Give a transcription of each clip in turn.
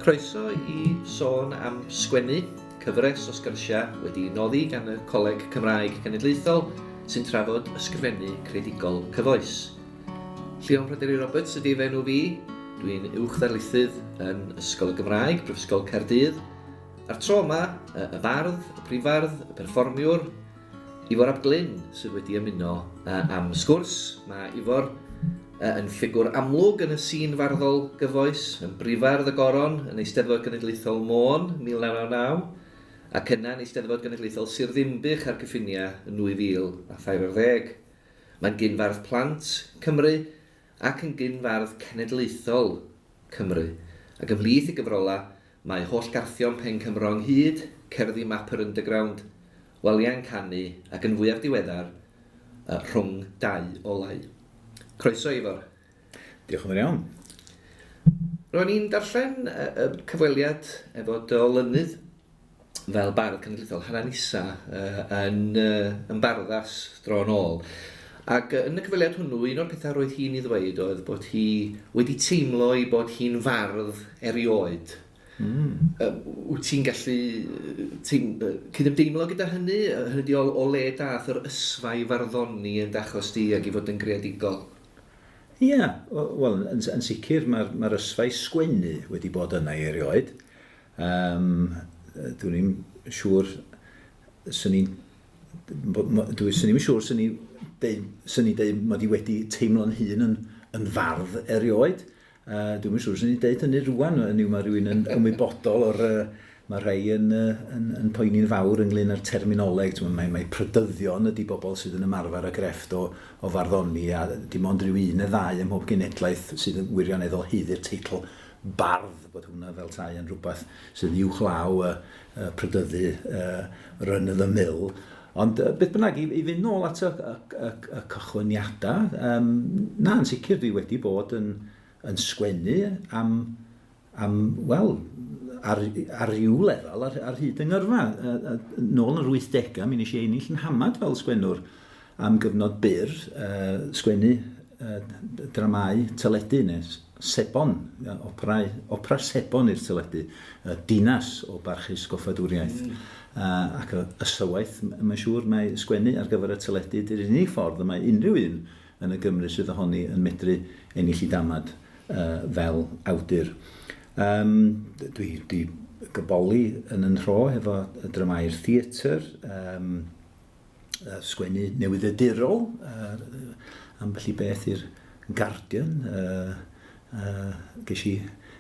Croeso i sôn am sgwennu, cyfres o sgyrsiau wedi noddi gan y Coleg Cymraeg Genedlaethol sy'n trafod ysgrifennu creadigol cyfoes. Llion Pryderi Roberts ydy fenw fi. Dwi'n uwchddarlithydd yn Ysgol y Gymraeg, Prifysgol Caerdydd. A'r tro yma, y fardd, y Brifardd, y perfformiwr, Ifor ap Glyn sydd wedi ymuno am sgwrs. Mae Ifor yn ffigwr amlwg yn y sy'n farddol gyfoes, yn Brifardd y Goron, yn Eisteddfod Genedlaethol Môn, 1999, ac yna yn Eisteddfod Genedlaethol Sir Ddinbych ar gyffiniau yn 2020. Mae'n gyn-Fardd Plant Cymru ac yn gyn-Fardd Cenedlaethol Cymru. Ac ymhlith i gyfrola, mae holl garthion pen Cymro ynghyd, Cerddi Map yr Underground, Waliau'n Canu ac yn fwyaf diweddar, Rhwng Dau Olau. Croeso, Ifor. Diolch yn fawr iawn. Ro'n i'n darllen y cyfweliad efo dy olynydd fel bardd cenedlaethol Hanna Nisa yn barddas dro'n ôl. Ac yn y cyfweliad hwnnw, un o'r pethau roedd hi'n ei ddweud oedd bod hi wedi teimlo i bod hi'n fardd erioed. Wyt ti'n gallu cydymdeimlo gyda hynny? Hynny o le dath yr ysfai farddoni yn dachos di ac i fod yn greadigol? Ie, wel, yn sicr mae'r ysfai sgwennu wedi bod yna i erioed. Dwi'n ddim siŵr sy'n ni'n siŵr sy'n ni deud mod i wedi teimlo'n hun yn fardd erioed. Dwi'n siŵr sy'n ni'n deud hynny rwan, mae rhywun yn ymwybodol o'r mae rhai yn poeni'n fawr ynglyn â'r terminoleg. Mae prydyddion ydy bobl sydd yn ymarfer y grefft o farddoni, a dim ond rhyw un neu ddau ym mhob genedlaeth sydd yn wirioneddol haeddu'r teitl bardd, bod hwnna fel tai yn rhywbeth sydd uwchlaw prydyddu run of the mill. Ond beth bynnag, i fynd nôl at y cychwyniadau, yn sicr dwi wedi bod yn sgwennu ar ryw lefel, ar hyd yng Ngyrfa. Nôl yn yr 80au, mi nes i ennill yn hamad fel sgwennwr am gyfnod byr, sgwennu dramau teledu, neu sebon, opera sebon i'r teledu, dinas o barchus goffadwriaeth. Ac y sywaith, mae'n siŵr mae sgwennu ar gyfer y teledu di'r unig ffordd, mae unrhyw un yn y Gymru sydd ohoni yn medru ennill i damad fel awdur. Dwi gyboli yn rho efo y dramau'r theatr, sgwennu newyddiadurol, ambell i beth i'r Guardian.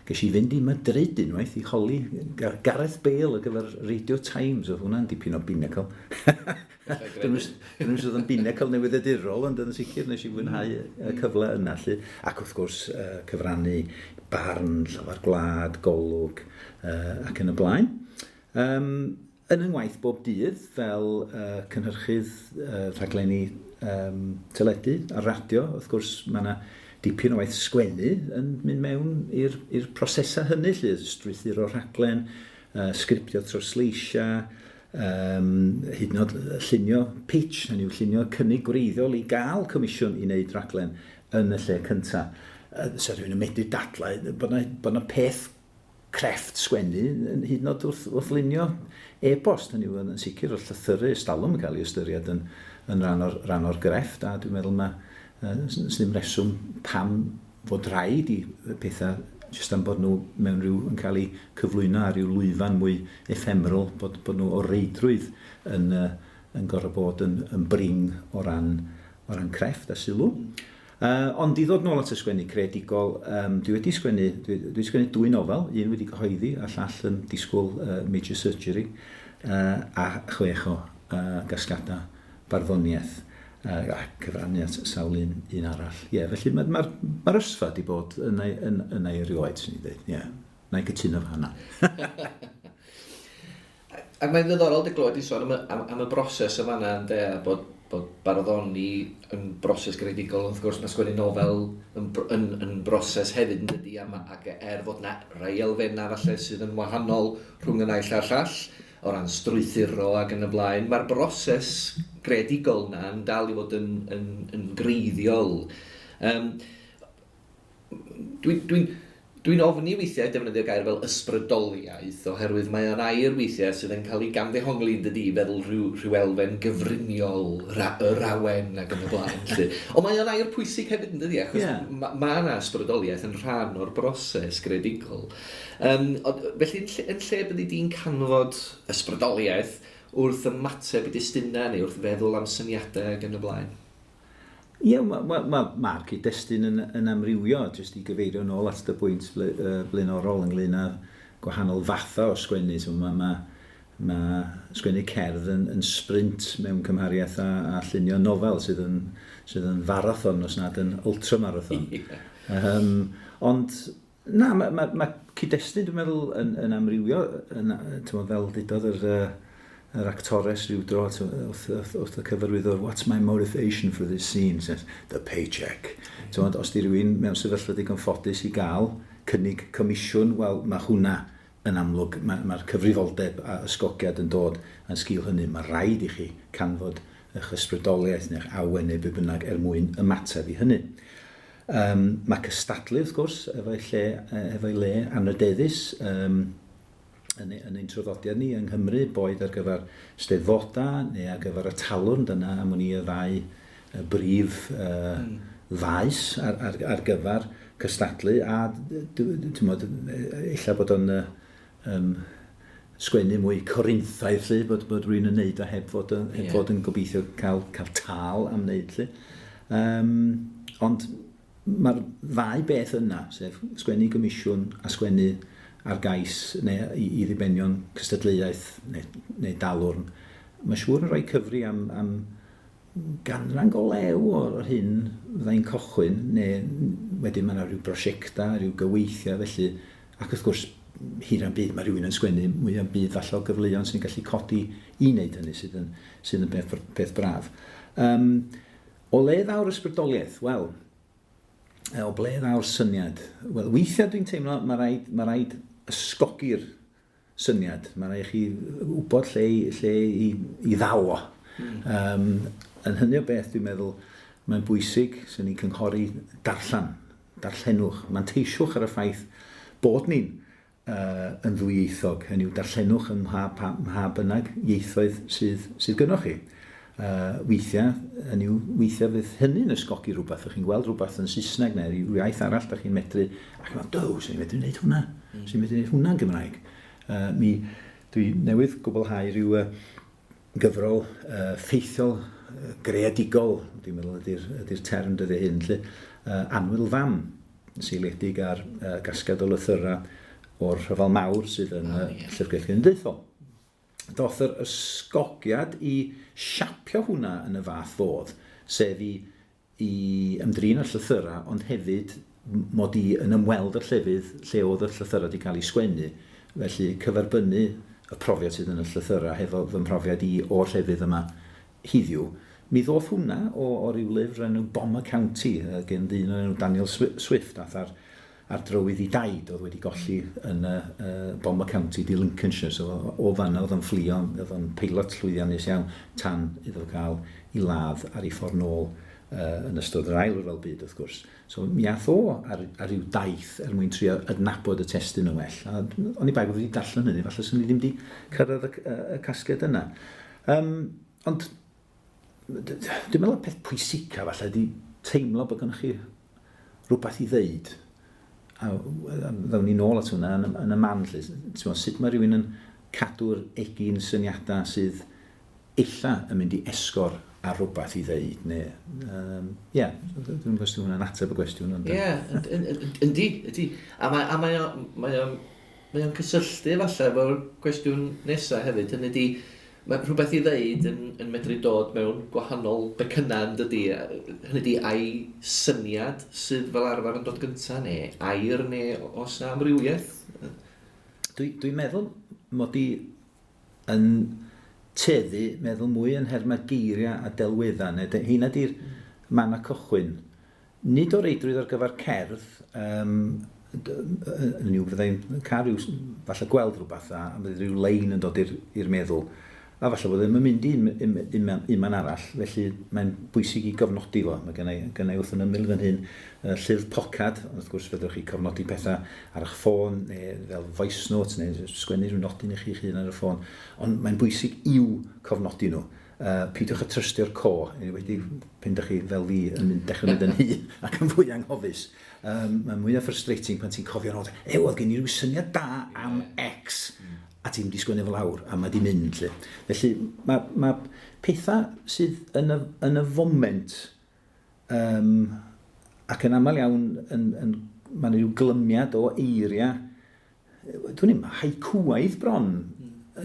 Ges i fynd i Madrid unwaith i Holi Gareth Bale ar gyfer Radio Times, oedd hwnna'n dipyn o binnacle. Dwi'n mynd oedd yn binnacle newyddiadurol, ond yn sicr nes i fwynhau y cyfle yna. Ac wrth gwrs cyfrannu barn, llafar gwlad, golwg ac yn y blaen. Yn yngwaith bob dydd fel cynhyrchydd rhaglenni teledu a radio, wrth gwrs mae yna dipyn o waith sgwennu yn mynd mewn i'r prosesau hynny, strwythur o rhaglen, sgriptio trosleisia, hyd yn oed llunio pitch, hynny yw llunio cynnig gwreiddiol i gael comisiwn i wneud rhaglen yn y lle cyntaf. So rhywun yn medru dadlau bod yna peth crefft sgwennu, hyd yn oed wrth lunio e-bost, hynny yw yn sicr o'r llythyru ystalwm yn cael ei ystyried yn ran o'r grefft, a dwi'n meddwl mae ddim reswm pam fod rhaid i pethau jyst am bod nhw mewn yn cael eu cyflwyno ar ryw lwyfan mwy ephemeral, bod nhw o reidrwydd yn gorfod bod yn bring o ran crefft a sylw. Ond i ddod nôl at y sgwennu creadigol, dwi wedi sgwennu 2 nofel, un wedi cyhoeddi a llall yn disgwyl major surgery, a 6 o gasgada barddoniaeth. A cyfrannu at sawl un arall. Felly mae'r ysfa wedi bod yn ei erioed, sy'n ni dweud. Na i gytuno fo hynna. Ac mae'n ddiddorol dy glywed i sôn am y broses y fanna bod barddoni yn broses greadigol. Wrth gwrs, mae sgwennu nofel yn broses hefyd yn dydi, ac fod na rai elfenna falle sydd yn wahanol rhwng y naill a'r llall, o ran strwythuro ac yn y blaen. Mae'r broses greadigol yna yn dal i fod yn greiddiol. Dwi'n ofni weithiau defnyddio gair fel ysbrydoliaeth, oherwydd mae o'n air weithiau sydd yn cael ei gamddehongli yn dydi fel rhyw elfen gyfriniol, y rawen ac yn y blaen. Ond mae o'n air pwysig hefyd yn dydi, achos mae yna ysbrydoliaeth yn rhan o'r broses creadigol. Felly, yn lle byddi di'n canfod ysbrydoliaeth wrth ymateb i destunau neu wrth feddwl am syniadau ac yn y blaen? Ie, mae'r cyd-destun yn amrywio, jyst i gyfeirio nôl at y bwynt blaenorol ynglyn â gwahanol fatha o sgwennu. Mae sgwennu cerdd yn sprint mewn cymhariaeth â llunio nofel sydd yn farathon os nad yn ultramarathon. Ond, na, mae cyd-destun dwi'n meddwl yn amrywio, fel didodd yr actores rhyw dro wrth y cyfarwyddwr, what's my motivation for this scene? Says, the paycheck. Os di rhywun mewn sefyllfa digon ffodus i gael cynnig comisiwn, wel, mae hwnna yn amlwg, mae'r cyfrifoldeb a ysgogiad yn dod yn sgil hynny. Mae rhaid i chi canfod eich ysbrydoliaeth neu'ch awen neu be bynnag mwyn ymateb i hynny. Mae cystadlu, wrth gwrs, efo'i le anrydeddus, yn ein traddodiad ni yng Nghymru, boed ar gyfer steddfodau neu ar gyfer y talwrn, dyna am ni y ddau brif faes ar gyfer cystadlu, a illa bod o'n sgwennu mwy corinthaidd, bod rhywun yn neud o heb fod yn gobeithio cael tal am wneud. Ond mae'r ddau beth yna, sef sgwennu gomisiwn a sgwennu ar gais neu i ddibenion cystadleuaeth neu dalwrn. Mae siŵr yn rhoi cyfri am ganran go lew o'r hyn fyddai'n cochwyn, neu wedyn mae yna rhyw brosiectau, rhyw gyweithiau felly, ac wrth gwrs hir am byd mae rhywun yn sgwennu mwy am byd falle o gyfleuon sy'n gallu codi i wneud hynny sydd yn beth braf. O le ddawr ysbrydoliaeth? Wel, o ble ddawr syniad? Wel, weithiau dwi'n teimlo mae rhaid ysgogi'r syniad. Mae rhaid chi wybod lle i ddaw o. Yn hynny o beth dwi'n meddwl mae'n bwysig sy'n ni'n cynghori darllenwch. Manteisiwch ar y ffaith bod ni'n yn ddwyieithog. Hynny yw darllenwch yn mha bynnag ieithoedd sydd gynnwch chi. Weithiau fydd hynny'n ysgogi rhywbeth. Chi'n gweld rhywbeth yn Saesneg neu rhyw iaith arall, da chi'n medru, ac yn meddwl, sy'n medru wneud hwnna. Sy'n medru wneud hwnna'n Gymraeg. Dwi newydd gwblhau rhyw gyfrol ffeithiol, creadigol, dwi'n meddwl ydy'r term dyddi hyn, anwyl fam, seiliedig ar gasgad o lythyrau o'r Rhyfel Mawr sydd yn Llyfrgell Genedlaethol. Doth yr ysgogiad i siapio hwnna yn y fath fodd, sef i ymdrin y llythyrau, ond hefyd mod i yn ymweld yr llefydd lle oedd y llythyrau wedi cael ei sgwennu. Felly cyferbynnu y profiad sydd yn y llythyrau hefo fy mhrofiad i o'r llefydd yma hiddiw. Mi ddoth hwnna o ryw lyfr enw Bomber County, gen ddyn enw Daniel Swift, ar drywydd i daid oedd wedi golli yn Bomber County di Lincolnshire. So, o fanna oedd yn fflio, oedd yn peilot llwyddiannus iawn tan iddo cael i ladd ar ei ffordd nôl yn ystod yr ail ryfel byd, wrth gwrs. So, mi ath o ar ryw daith mwyn trio adnabod y testyn yn well. A o'n i baig wedi darllen hynny, falle sy'n ni ddim wedi cyrraedd y casged yna. Ond, dwi'n meddwl y peth pwysica falle ydi teimlo bod gennych chi rhywbeth i ddeud. A ddawn ni nôl at hwnna yn y man. Sut mae rhywun yn cadw'r egin syniadau sydd illa yn mynd i esgor ar rhywbeth i ddeud. Dwi'n gwestiwn hwnna'n ateb y gwestiwn. Yndi. A mae o'n cysylltu falle efo'r gwestiwn nesaf hefyd. Hynny di, mae rhywbeth i ddeud yn medru dod mewn gwahanol becynna yn dydi. Hynny di, ai syniad sydd fel arfer yn dod gyntaf, neu air, neu os na amrywiaeth? Dwi'n meddwl mod i yn teddu, meddwl mwy yn herma geiriau a delweddau. Hynna di'r man a cychwyn. Nid o reidrwydd ar gyfer cerdd, fyddai'n cael rhyw, falle gweld rhywbeth a bydd rhyw lein yn dod i'r meddwl. A falle bod ddim yn mynd i un arall, felly mae'n bwysig i gofnodi fo. Mae gennau wrth yn ymyl fan hyn llyfr pocad, ond wrth gwrs fedrwch chi cofnodi pethau ar eich ffôn, neu fel voice notes, neu sgwennu rhyw nodyn i chi'ch hun ar y ffôn. Ond mae'n bwysig i'w cofnodi nhw. Pidwch a trystio'r co, wedi pen ydych chi fel fi yn dechrau mynd yn hi ac yn fwy anghofus. Mae'n mwy o frustrating pan ti'n cofio nod, oedd gen i rhyw syniad da am X, a ti'n wedi sgwennu fel awr, a mae di mynd. Felly, mae pethau sydd yn y foment, ac yn aml iawn, mae'n rhyw glymiad o eiriau, dwi'n ddim, haicwaidd bron,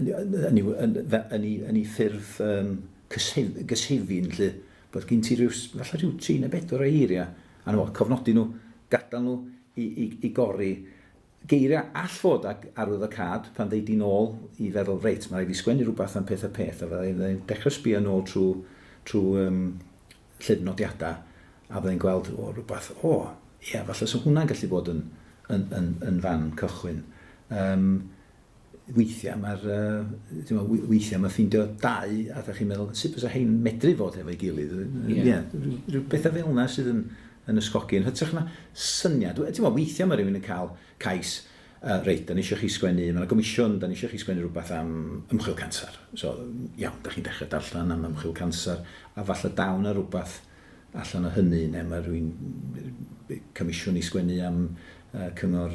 yn ei ffurf gysefin, bod gen ti falle rhyw 3 neu 4 o eiriau, a cofnodi nhw, gadael nhw i gori. Geiriau all fod arwydd y cad pan ddeud i nôl i feddwl, reit, mae rhaid i sgwennu rhywbeth am peth a fyddai'n dechrau sbio nôl trwy llyfr nodiadau, a fyddai'n gweld rhywbeth, falle so hwnna'n gallu bod yn fan cychwyn. Weithiau mae ffeindio 2 a ddech chi'n meddwl, sut fysa hein medru fod efo'i gilydd. Rhyw bethau fel yna sydd yn ysgogi. Yn hytrach na syniad. Weithiau mae rhywun yn cael cais, reit, da ni eisiau chi sgwennu, mae'n gomisiwn, da ni eisiau chi sgwennu rhywbeth am ymchwil cancer. So, iawn, da chi'n dechrau darllen am ymchwil cancer, a falle dawn a rhywbeth allan o hynny, neu mae rhywun comisiwn i sgwennu am cyngor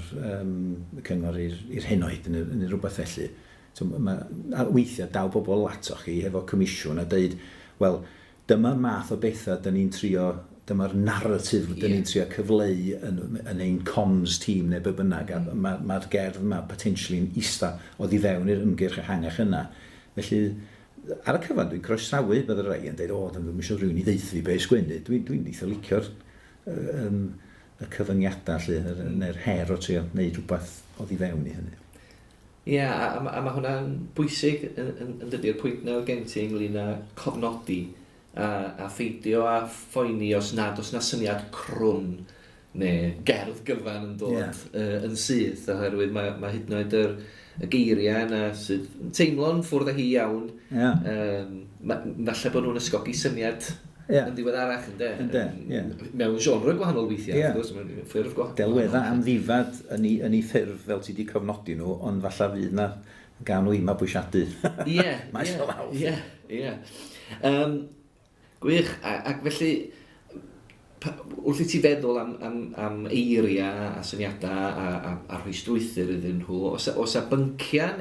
i'r henoed yn rhywbeth felly. So, weithiau daw bobl ato chi efo comisiwn a dweud, wel, dyma'r math o bethau da ni'n trio, dyma'r narratif da ni'n trio cyfleu yn ein comms tîm neu be bynnag, a mae'r gerdd yma potentially yn ista o ddi fewn i'r ymgyrch ehangach yna. Felly, ar y cyfan, dwi'n croesawu bydd y rai yn dweud, dwi'n eisiau rhywun i ddeithio be sgwennu. Dwi'n eitha licio'r y cyfyngiadau, neu'r her o trio wneud rhywbeth o ddi fewn i hynny. A mae hwnna'n bwysig yn dydy'r pwynt na gen ti ynglyn â cofnodi a ffeidio a phoeni os na syniad crwn neu gerdd gyfan yn dod yn syth, oherwydd mae hyd yn oed y geiriau yna sydd yn teimlo'n ffwrdd â hi iawn. Falle bod nhw'n ysgogi syniad yn diweddarach mewn genre gwahanol weithiau. Ffurf gwahanol. Delwedda am ddifad yn ei ffurf fel ti wedi cofnodi nhw, ond falle fydd na gan nhw i mabwysiadu. Maes o law. Gwych, ac felly, wrth i ti feddwl am eiriau a syniadau a rhwystrwythyr iddyn nhw, os a bynciau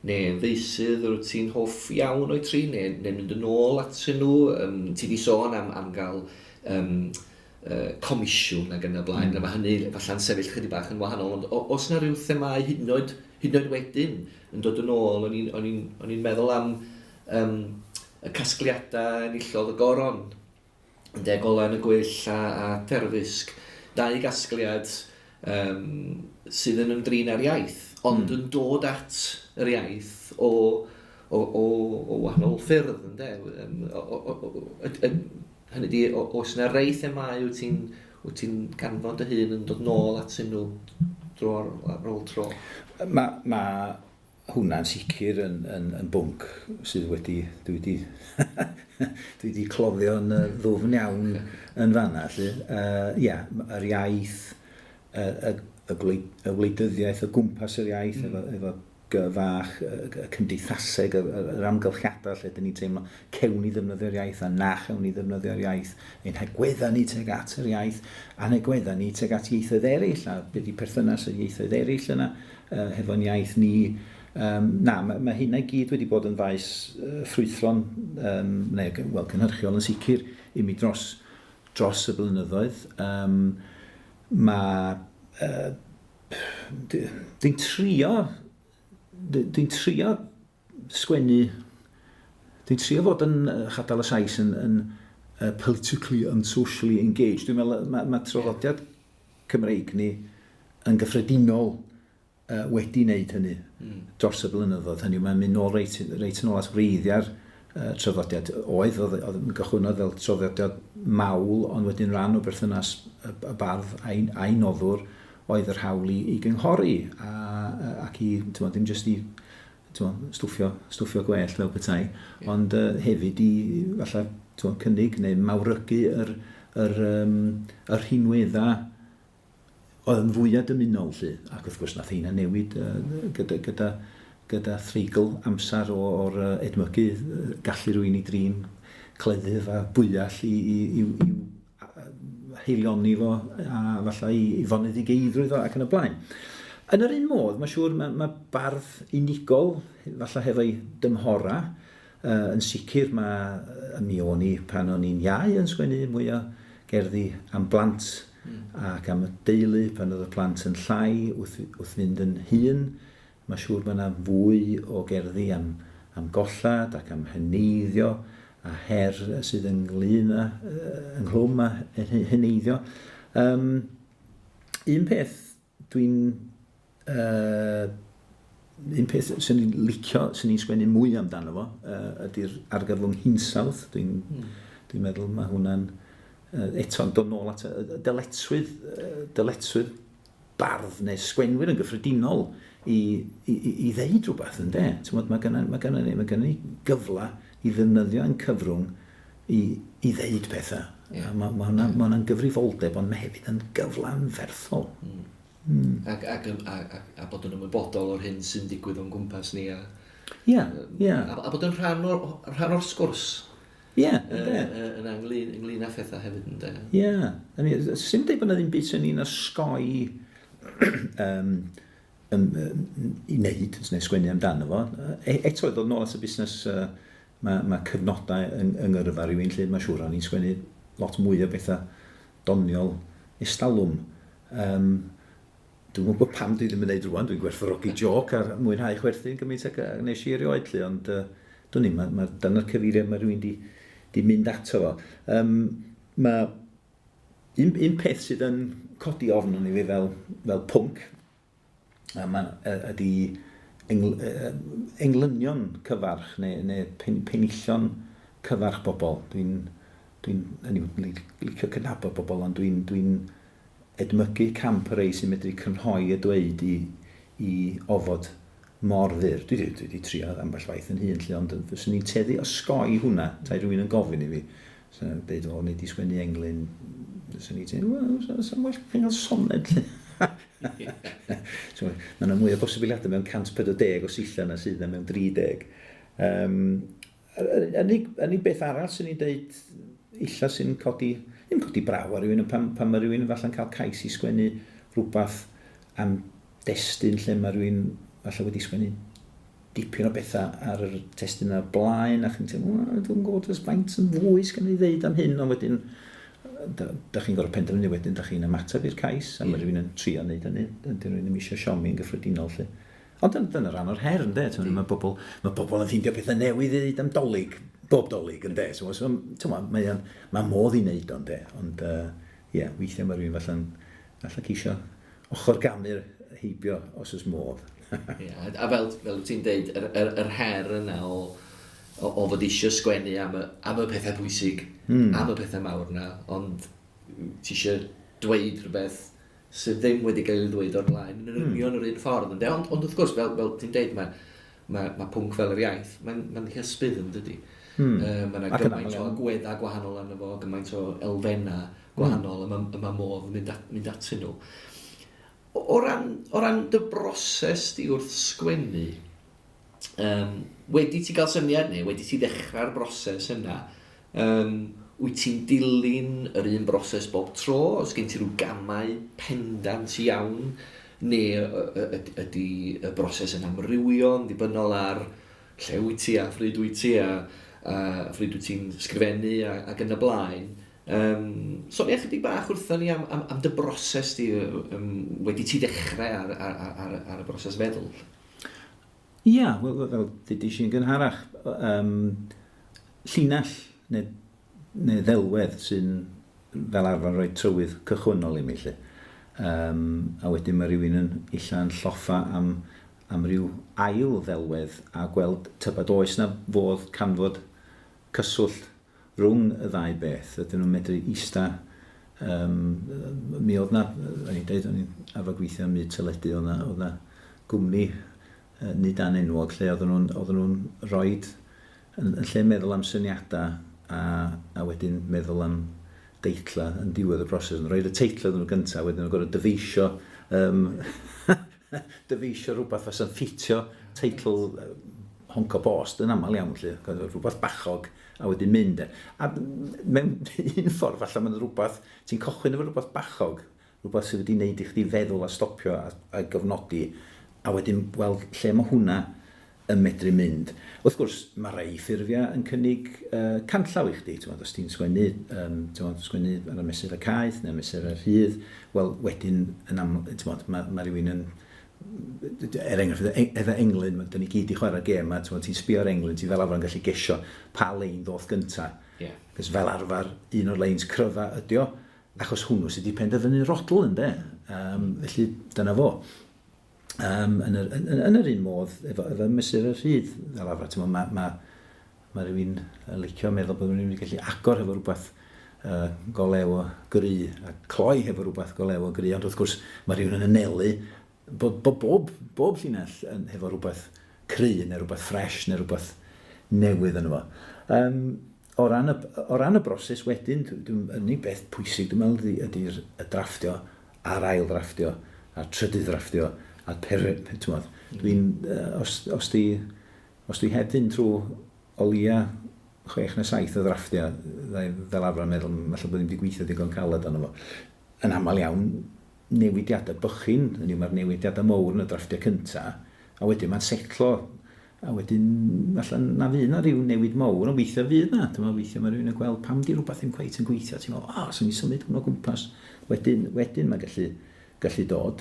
neu feisydd wyt ti'n hoff iawn o'i tri, neu mynd yn ôl atyn nhw, ti di sôn am gael comisiwn ag yn y blaen, a mae hynny falle'n sefyll chydig bach yn wahanol, ond os yna rhyw themau hyd yn oed wedyn yn dod yn ôl, o'n i'n meddwl am y casgliadau Ysgol y Goron, yn deg olau yn y gwyll a terfysg, 2 gasgliad sydd yn ymdrin ar iaith, ond yn dod at yr iaith o wahanol ffyrdd, hynny di, os yna rei themau wyt ti'n ganfod dy hun yn dod nôl at nhw ar ôl tro? Mae hwnna'n sicr yn bwnc sydd dwi wedi cloddio'n ddwfn iawn yn fanna. Yr iaith, y wleidyddiaeth o gwmpas yr iaith, efo gyfach, y cymdeithaseg, yr amgylchiadau lle dyn ni'n teimlo cewn i ddefnyddio'r iaith a na chewn i ddefnyddio'r iaith, ein hegwedda ni teg at yr iaith, a negwedda ni teg at ieithoedd eraill, a beth i perthynas y ieithoedd eraill yna, hefo'n iaith ni. Mae hynna i gyd wedi bod yn faes ffrwythron, cynhyrchiol yn sicr i mi dros y blynyddoedd. Dwi'n trio sgwennu, dwi'n trio fod yn chadal y Sais yn politically and socially engaged. Dwi'n meddwl mae traddodiad Cymreig ni yn gyffredinol wedi wneud hynny dros y blynyddoedd. Hynny mae'n mynd nôl reit yn ôl at wreiddiau'r traddodiad oedd yn gychwynodd fel traddodiad mawl, ond wedyn rhan o berthynas y bardd a'i noddwr oedd yr hawl i gynghori ac i, ddim jyst i stwffio gwell fel petai, ond hefyd i falle cynnig neu mawrygu yr rhinwedda oedd yn fwyaf dymunol, lle. Ac wrth gwrs nath heina newid gyda threigl amser o'r edmygu gallu rhywun i drin cleddyf a bwyall i heilioni fo a falle i foneddigeidrwydd o ac yn y blaen. Yn yr un modd, mae'n siŵr mae bardd unigol, falle hefo'i dymhora, yn sicr mae mi o'n i pan o'n i'n iau yn sgwennu mwy o gerddi am blant ac am y deulu pan oedd y plant yn llai wrth fynd yn hun. Mae'n siŵr mae yna fwy o gerddi am gollad ac am heneiddio a her sydd ynglyn ynghlwm a heneiddio. Un peth un peth sy'n ni'n licio, sy'n ni'n sgwennu mwy amdano fo, ydy'r argyfwng hinsawdd. Dwi'n meddwl mae hwnna'n eto'n dod nôl at y dyletswydd bardd neu sgwenwyr yn gyffredinol i ddeud rhywbeth yn de. Mae gen ni gyfla i ddefnyddio yn cyfrwng i ddeud pethau. Mae hwnna'n gyfrifoldeb, ond mae hefyd yn gyfla'n ferthol. A bod yn ymwybodol o'r hyn sy'n digwydd o'n gwmpas ni. A bod yn rhan o'r sgwrs. Yn ynglyn â phethau hefyd yn de. Sy'n dweud bod yna ddim byd sy'n ni'n osgoi i wneud, neu sgwennu amdano fo. Eto ddod nôl at y busnes, mae cyfnodau yng ngyrfa rhywun lle mae siŵr o'n i'n sgwennu lot mwy o bethau doniol estalwm. Dwi'n gwybod pam dwi ddim yn gwneud rwan, dwi'n gwerthfawrogi joc ar mwynhau chwerthu'n gymaint ag nes i erioed lle, ond dyna'r cyfeiriau mae rhywun di mynd ato fo. Mae un peth sydd yn codi ofn yn i fi fel pwnc, ydy englynion cyfarch neu penillion cyfarch bobl. Dwi'n licio cynhabod bobl, ond dwi'n edmygu camp y rei sy'n medru cynhoi y dweud i ofod mor ddyr. Dwi wedi trio ambell waith yn hun, ond fyswn ni'n teddu osgoi hwnna, tai rhywun yn gofyn i fi. Sa'n dweud, neu di sgwennu englyn, fyswn ni'n teddu, sa'n well cael soned. Mae yna mwy o bosibiliadau mewn 140 o silla na sydd mewn 30. Yn beth arall sy'n ni'n dweud, illa sy'n codi, ddim codi braw ar rhywun, pan mae rhywun falle'n cael cais i sgwennu rhywbeth am destun lle mae rhywun falle wedi sgwennu dipyn o bethau ar y testun ar blaen ac yn teimlo, dwi'n gwybod os faint yn fwy sgan i ddeud am hyn, ond wedyn da chi'n gorfod penderfynu wedyn, da chi'n ymateb i'r cais a mae rhywun yn trio wneud hynny, dyn rhywun ddim eisiau siomi yn gyffredinol lle. Ond dyna ran o'r her, ynddo? Mae bobl yn ffeindio pethau newydd i ddeud am dolyg, bob dolyg, ynddo? Mae modd i wneud o'n de, ond weithiau mae rhywun falle ceisio ochr gamu'r heibio os ys modd. A fel ti'n deud, yr her yna o fod eisiau sgwennu am y pethau bwysig, am y pethau mawr yna, ond ti eisiau dweud rhywbeth sydd ddim wedi cael ei ddweud o'r blaen yn union yr un ffordd. Ond wrth gwrs, fel ti'n deud, mae pwnc fel yr iaith, mae'n hysbydd yn dydi. Mae yna gymaint o agweddau gwahanol arno fo, gymaint o elfennau gwahanol, y mae modd mynd atyn nhw. O ran dy broses di wrth sgwennu, wedi ti gael syniad neu, wedi ti ddechrau'r broses yna, wyt ti'n dilyn yr un broses bob tro, os gen ti rhyw gamau pendant iawn, neu ydy y broses yn amrywio'n ddibynnol ar lle wyt ti a phryd wyt ti a phryd wyt ti'n sgrifennu ac yn y blaen. Sonia chydig bach wrthon ni am dy broses di wedi ti ddechrau ar y broses feddwl? Fel dydych chi'n gynharach, llinell neu ddelwedd sy'n fel arfer rhoi trywydd cychwynnol i mi lle. A wedyn mae rhywun yn illa yn lloffa am ryw ail ddelwedd a gweld tybed oes na fodd canfod cyswllt rhwng y ddau beth. Ydyn nhw'n medru ista, mi oedd na, o'n i'n arfer gweithio am myd teledu, oedd na gwmni nid anenwog, lle oedden nhw'n rhoi yn lle meddwl am syniadau a wedyn meddwl am deitla yn diwedd y broses. Yn rhoi y teitla oedden nhw gyntaf, wedyn nhw'n gorfod dyfeisio dyfeisio rhywbeth fasa'n ffitio teitl honco post yn aml iawn, rhywbeth bachog a wedyn mynd. A mewn un ffordd, falle mae'n rhywbeth, ti'n cochwyn efo rhywbeth bachog, rhywbeth sydd wedi gwneud i chdi feddwl a stopio a gyfnodi, a wedyn, wel, lle mae hwnna yn medru mynd. Wrth gwrs, mae rhai ffurfiau yn cynnig canllaw i chdi. Os ti'n sgwennu ar y mesur y caeth neu mesur y rhydd, wel, wedyn, mae rhywun yn... enghraifft, efo Englyn, da ni gyd i chwarae'r gêm, ti'n sbio ar Englyn, ti'n fel arfer yn gallu gesio pa lein ddoth gyntaf. Cos fel arfer, un o'r leins cryfa ydi o, achos hwnnw sydd wedi penderfynu rodl ynddo. Felly, dyna fo. Yn yr un modd, efo mesur y rhydd, fel arfer, mae rhywun yn licio meddwl bod rhywun wedi gallu agor efo rhywbeth golew o gry, a cloi efo rhywbeth golew o gry, ond wrth gwrs mae rhywun yn anelu bod bob llinell efo rhywbeth cry, neu rhywbeth ffres, neu rhywbeth newydd yn efo. O ran y broses wedyn, yn unig beth pwysig, dwi'n meddwl ydy'r drafftio, a'r ail drafftio, a'r trydydd drafftio, a'r os dwi hedyn trwy o leia 6 neu 7 o ddrafftiau, fel arfer meddwl, falle bod ni'n wedi gweithio digon caled yn efo. Yn aml iawn, newidiadau bychin, mae'r newidiadau mowr yn y drafftio cyntaf, a wedyn mae'n setlo, a wedyn, falle na fydd na ryw newid mowr, ond weithio fydd na. Weithio mae rhywun yn gweld pam di rhywbeth yn cweit yn gweithio, ti'n meddwl, sy'n ni symud hwn o gwmpas, wedyn mae'n gallu dod.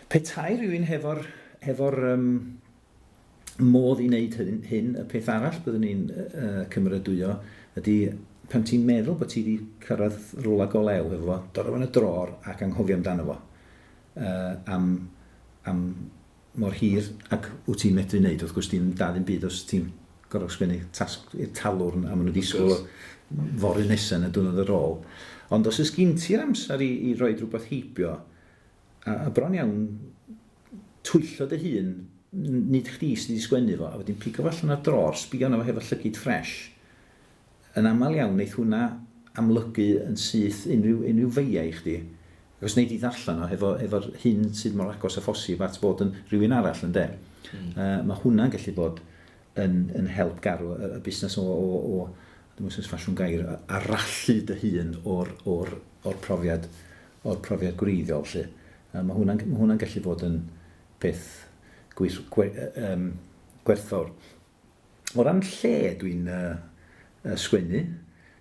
Petai rhywun hefo'r modd i wneud hyn, y peth arall byddwn ni'n cymrydwyo, ydy pan ti'n meddwl bod ti wedi cyrraedd rwla golew efo, dod o'n y dror ac anghofio amdano fo am mor hir ac wyt ti'n medru wneud. Wrth gwrs ti'n dal yn byd os ti'n gorfod sgwennu tasg i'r talwrn a maen nhw wedi sgwyl fory nesaf yn y diwrnod ar ôl. Ond os ys gyn ti'r amser i roi rhywbeth heibio, a bron iawn twyllo dy hun, nid chdi sydd wedi sgwennu fo, a wedyn pigo fo allan ar dror, sbio yna fo hefo llygyd ffres, yn aml iawn wneith hwnna amlygu yn syth unrhyw feia i chdi. Ac os wneud i ddarllen o efo'r hyn sydd mor agos a phosib at bod yn rhywun arall yn de. Mae hwnna'n gallu bod yn help garw y busnes o dwi'n meddwl ffasiwn gair, arallu dy hun o'r profiad gwreiddiol. Mae hwnna'n gallu bod yn peth gwerthfawr. O ran lle dwi'n sgwennu,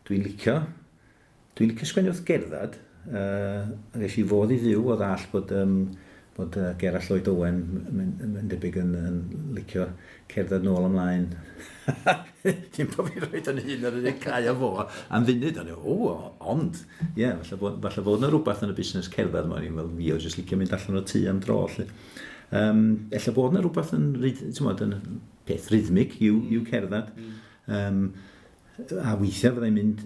dwi'n licio sgwennu wrth gerdded, a ges i fodd i fyw o ddall bod Gerall Lloyd Owen yn debyg yn licio cerdded nôl ymlaen. Dim bod fi'n rhoi yn hun ar y cael o fo am funud, ond, falle bod yna rhywbeth yn y busnes cerdded yma, fel fi o jyst licio mynd allan o tŷ am dro. Ella bod yna rhywbeth yn peth rhythmig i'w cerdded. A weithiau fyddai'n mynd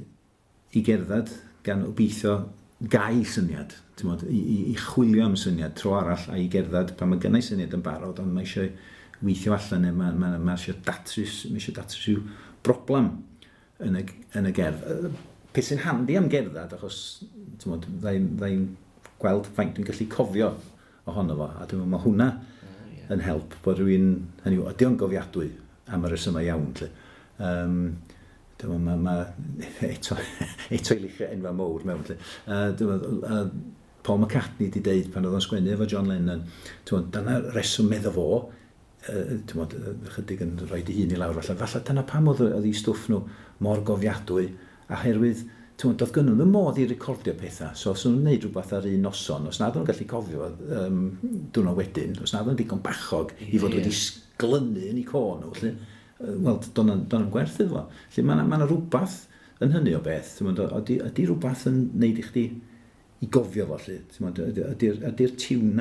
i gerdded gan obeithio gau syniad, i chwilio am syniad tro arall a i gerdded pan mae gynnau syniad yn barod, ond mae eisiau weithio allan mae eisiau datrys yw broblem yn y gerdd. Peth sy'n handi am gerdded, achos ddai'n gweld faint dwi'n gallu cofio ohono fo, a dwi'n meddwl mae hwnna yn help bod rhywun, ydy o'n gofiadwy am y resymau iawn. Eto i lichio enfa mowr mewn. Paul McCartney wedi deud pan oedd o'n sgwennu efo John Lennon, dyna reswm meddwl fo, chydig yn rhoi di hun i lawr, falle dyna pam oedd ei stwff nhw mor gofiadwy, a herwydd, doedd gynnwn nhw modd i recordio pethau, so os nhw'n gwneud rhywbeth ar un noson, os nad o'n gallu cofio diwrnod wedyn, os nad o'n digon bachog i fod wedi sglynu yn ei con nhw, wel, do'n gwerth iddo fo. Mae yna rhywbeth yn hynny o beth, ydy rhywbeth yn neud i chdi i gofio fo, ydy'r tiwn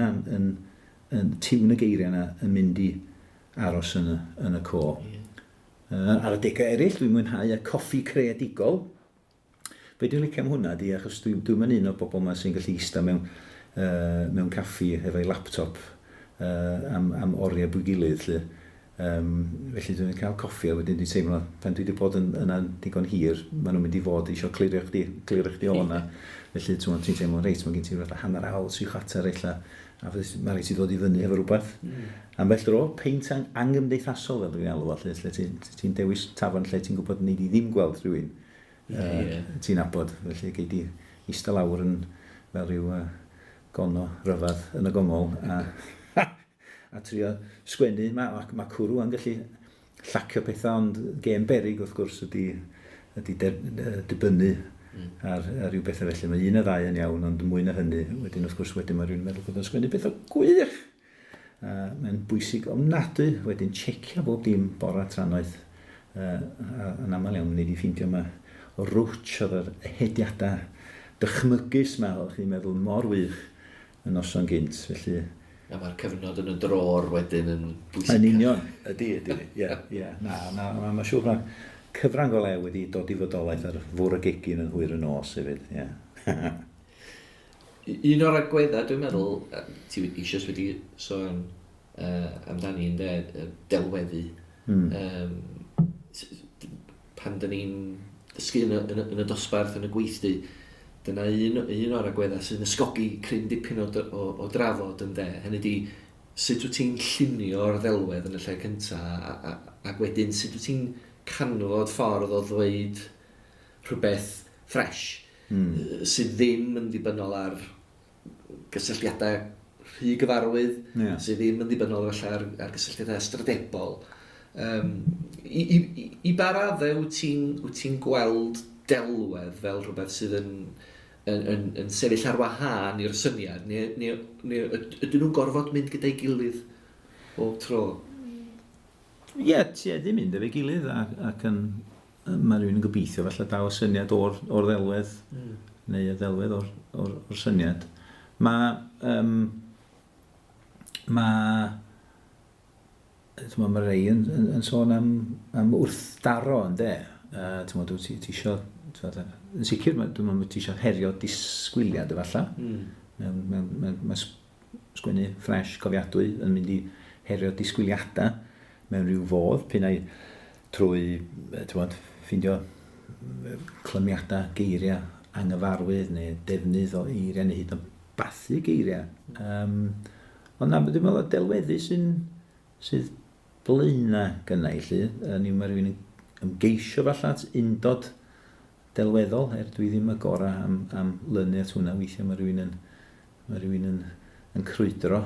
y geiriau yna yn mynd i aros yn y co. Ar y degau eraill, dwi'n mwynhau y coffi creadigol. Be dwi'n licio am hwnna, achos dwi'n mynd un o'r bobl yma sy'n gallu eistedd mewn caffi efo'i laptop am oriau bwy gilydd. Felly dwi'n cael coffi a wedyn dwi'n teimlo, pan dwi wedi bod yna digon hir, maen nhw'n mynd i fod eisiau clirio chdi o'na. Felly ti'n teimlo, reit, mae gen ti rhywbeth hanner awr sy'n chater eich a mae rhaid i ddod i fyny efo rhywbeth. Am bell dro, peint angymdeithasol fel dwi'n alw, lle ti'n dewis tafon lle ti'n gwybod ni di ddim gweld rhywun. Ti'n abod, felly gei di eistedd lawr yn fel rhyw gono ryfedd yn y gongol a trio sgwennu. Mae cwrw yn gallu llacio pethau, ond gêm berig wrth gwrs ydy dibynnu ar ryw bethau felly. Mae un a ddau yn iawn, ond mwy na hynny. Wedyn wrth gwrs wedyn mae rhywun meddwl bod yn sgwennu pethau gwych. Mae'n bwysig ofnadwy, wedyn checio bob dim bora trannoedd. Yn aml iawn, wneud i ffeindio yma o rwtch oedd yr hediadau dychmygus yma, o'ch chi'n meddwl mor wych yn noson gynt, felly. A mae'r cyfnod yn y dror wedyn yn bwysig. Yn union, ydy. Mae'n siŵr mae cyfran golau wedi dod i fodolaeth ar fwr y gegin yn hwyr y nos hefyd. Un o'r agweddau, dwi'n meddwl, ti eisiau wedi sôn amdani yn delweddu. Pan dyn ni'n dysgu yn y dosbarth, yn y gweithdy, dyna un o'r agweddau sy'n ysgogi cryn dipyn o drafod yn de. Hynny ydi, sut wyt ti'n llunio'r ddelwedd yn y lle cyntaf, ac wedyn sut wyt ti'n canfod ffordd o ddweud rhywbeth ffres, sydd ddim yn ddibynnol ar gysylltiadau rhy gyfarwydd, sydd ddim yn ddibynnol ar gysylltiadau ystradebol. I ba raddau wyt ti'n gweld delwedd fel rhywbeth sydd yn sefyll ar wahân i'r syniad, neu ydyn nhw'n gorfod mynd gyda'i gilydd o tro? Ie, ti wedi mynd efo'i gilydd ac mae rhywun yn gobeithio falle daw y syniad o'r ddelwedd, neu y ddelwedd o'r syniad. Mae rei yn sôn am wrthdaro yn de. Ti eisiau, yn sicr, dwi'n meddwl ti eisiau herio disgwyliad efallai. Mae sgwennu ffres cofiadwy yn mynd i herio disgwyliadau mewn rhyw fodd, pennau trwy ffindio clymiadau geiriau anghyfarwydd neu defnydd o eiriau neu hyd yn bathu geiriau. Ond dwi'n meddwl y delweddu sydd blaenau gynnau lle, mae rhywun yn ymgeisio falle at undod delweddol, dwi ddim y gorau am lynu at hwnna. Weithiau mae rhywun yn crwydro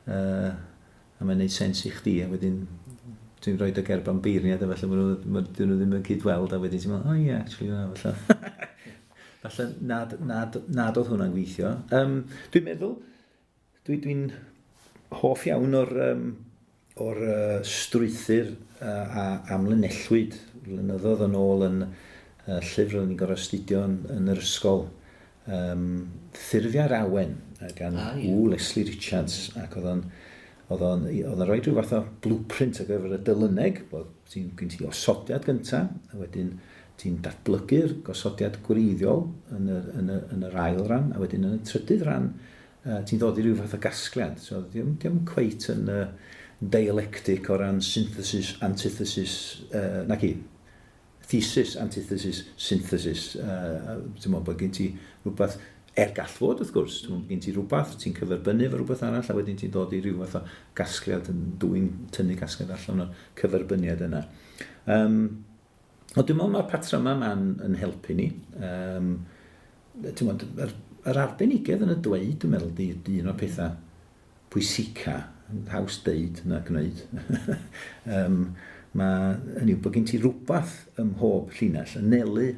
a mae'n gwneud sens i chdi, a wedyn dwi'n rhoi dy gerb am beirniad a falle dyn nhw ddim yn cydweld, a wedyn ti'n meddwl, actually, falle. Falle nad oedd hwnna'n gweithio. Dwi'n meddwl, dwi'n hoff iawn o'r strwythyr a amlynellwyd flynyddoedd yn ôl yn llyfr o'n i'n gorau astudio yn yr ysgol, Ffurfiau'r Awen gan Leslie Richards, ac oedd o'n rhoi rhyw fath o blueprint ar gyfer y dylyneg, gen ti osodiad gyntaf, a wedyn ti'n datblygu'r gosodiad gwreiddiol yn yr ail ran, a wedyn yn y trydydd ran ti'n dod i ryw fath o gasgliad. So, diolch cweit yn dialectic o ran synthesis, antithesis, thesis, antithesis, synthesis. Ti'n meddwl bod gen ti rhywbeth gall fod, wrth gwrs. Gen ti rhywbeth, ti'n cyferbynnu efo rhywbeth arall, a wedyn ti'n dod i ryw fath o gasgliad, dwi'n tynnu gasgliad allan o'r cyferbyniad yna. Ond dwi'n meddwl mae'r patrwm yma'n yn helpu ni. Yr arbenigedd yn y dweud, dwi'n meddwl, di un o'r pethau pwysica, haws deud na gwneud. Hynny yw bod gen ti rhywbeth ym mhob llinell, yn nelu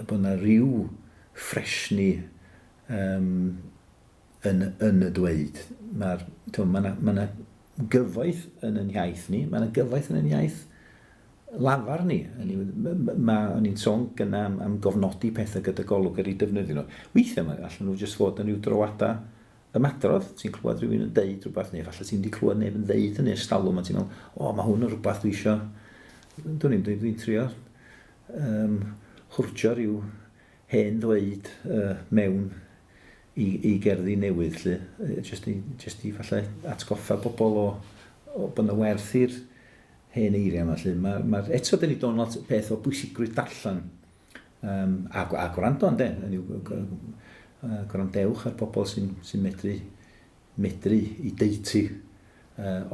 bod yna rhyw ffresni yn y dweud. Mae yna gyfoeth yn yn iaith ni, mae yna gyfoeth yn yn iaith lafar ni. O'n i'n sôn gyna am gofnodi pethau gyda golwg ar ei defnyddio nhw. Weithiau mae allan nhw jyst fod yn rhyw drowadau ymadrodd. Ti'n clywed rhywun yn deud rhywbeth neu falle ti'n di clywed neb yn deud yn estalwm a ti'n meddwl, mae hwn yn rhywbeth dwi eisiau. Dwi'n trio hwrtio rhyw hen ddweud mewn i gerddi newydd, lle, just i falle atgoffa bobl o bod yna werth i'r hen eiriau yma. Eto, dyn ni dod lot peth o bwysigrwydd darllen a gwrando, ynddo, gwrandewch ar bobl sy'n medru i deiti,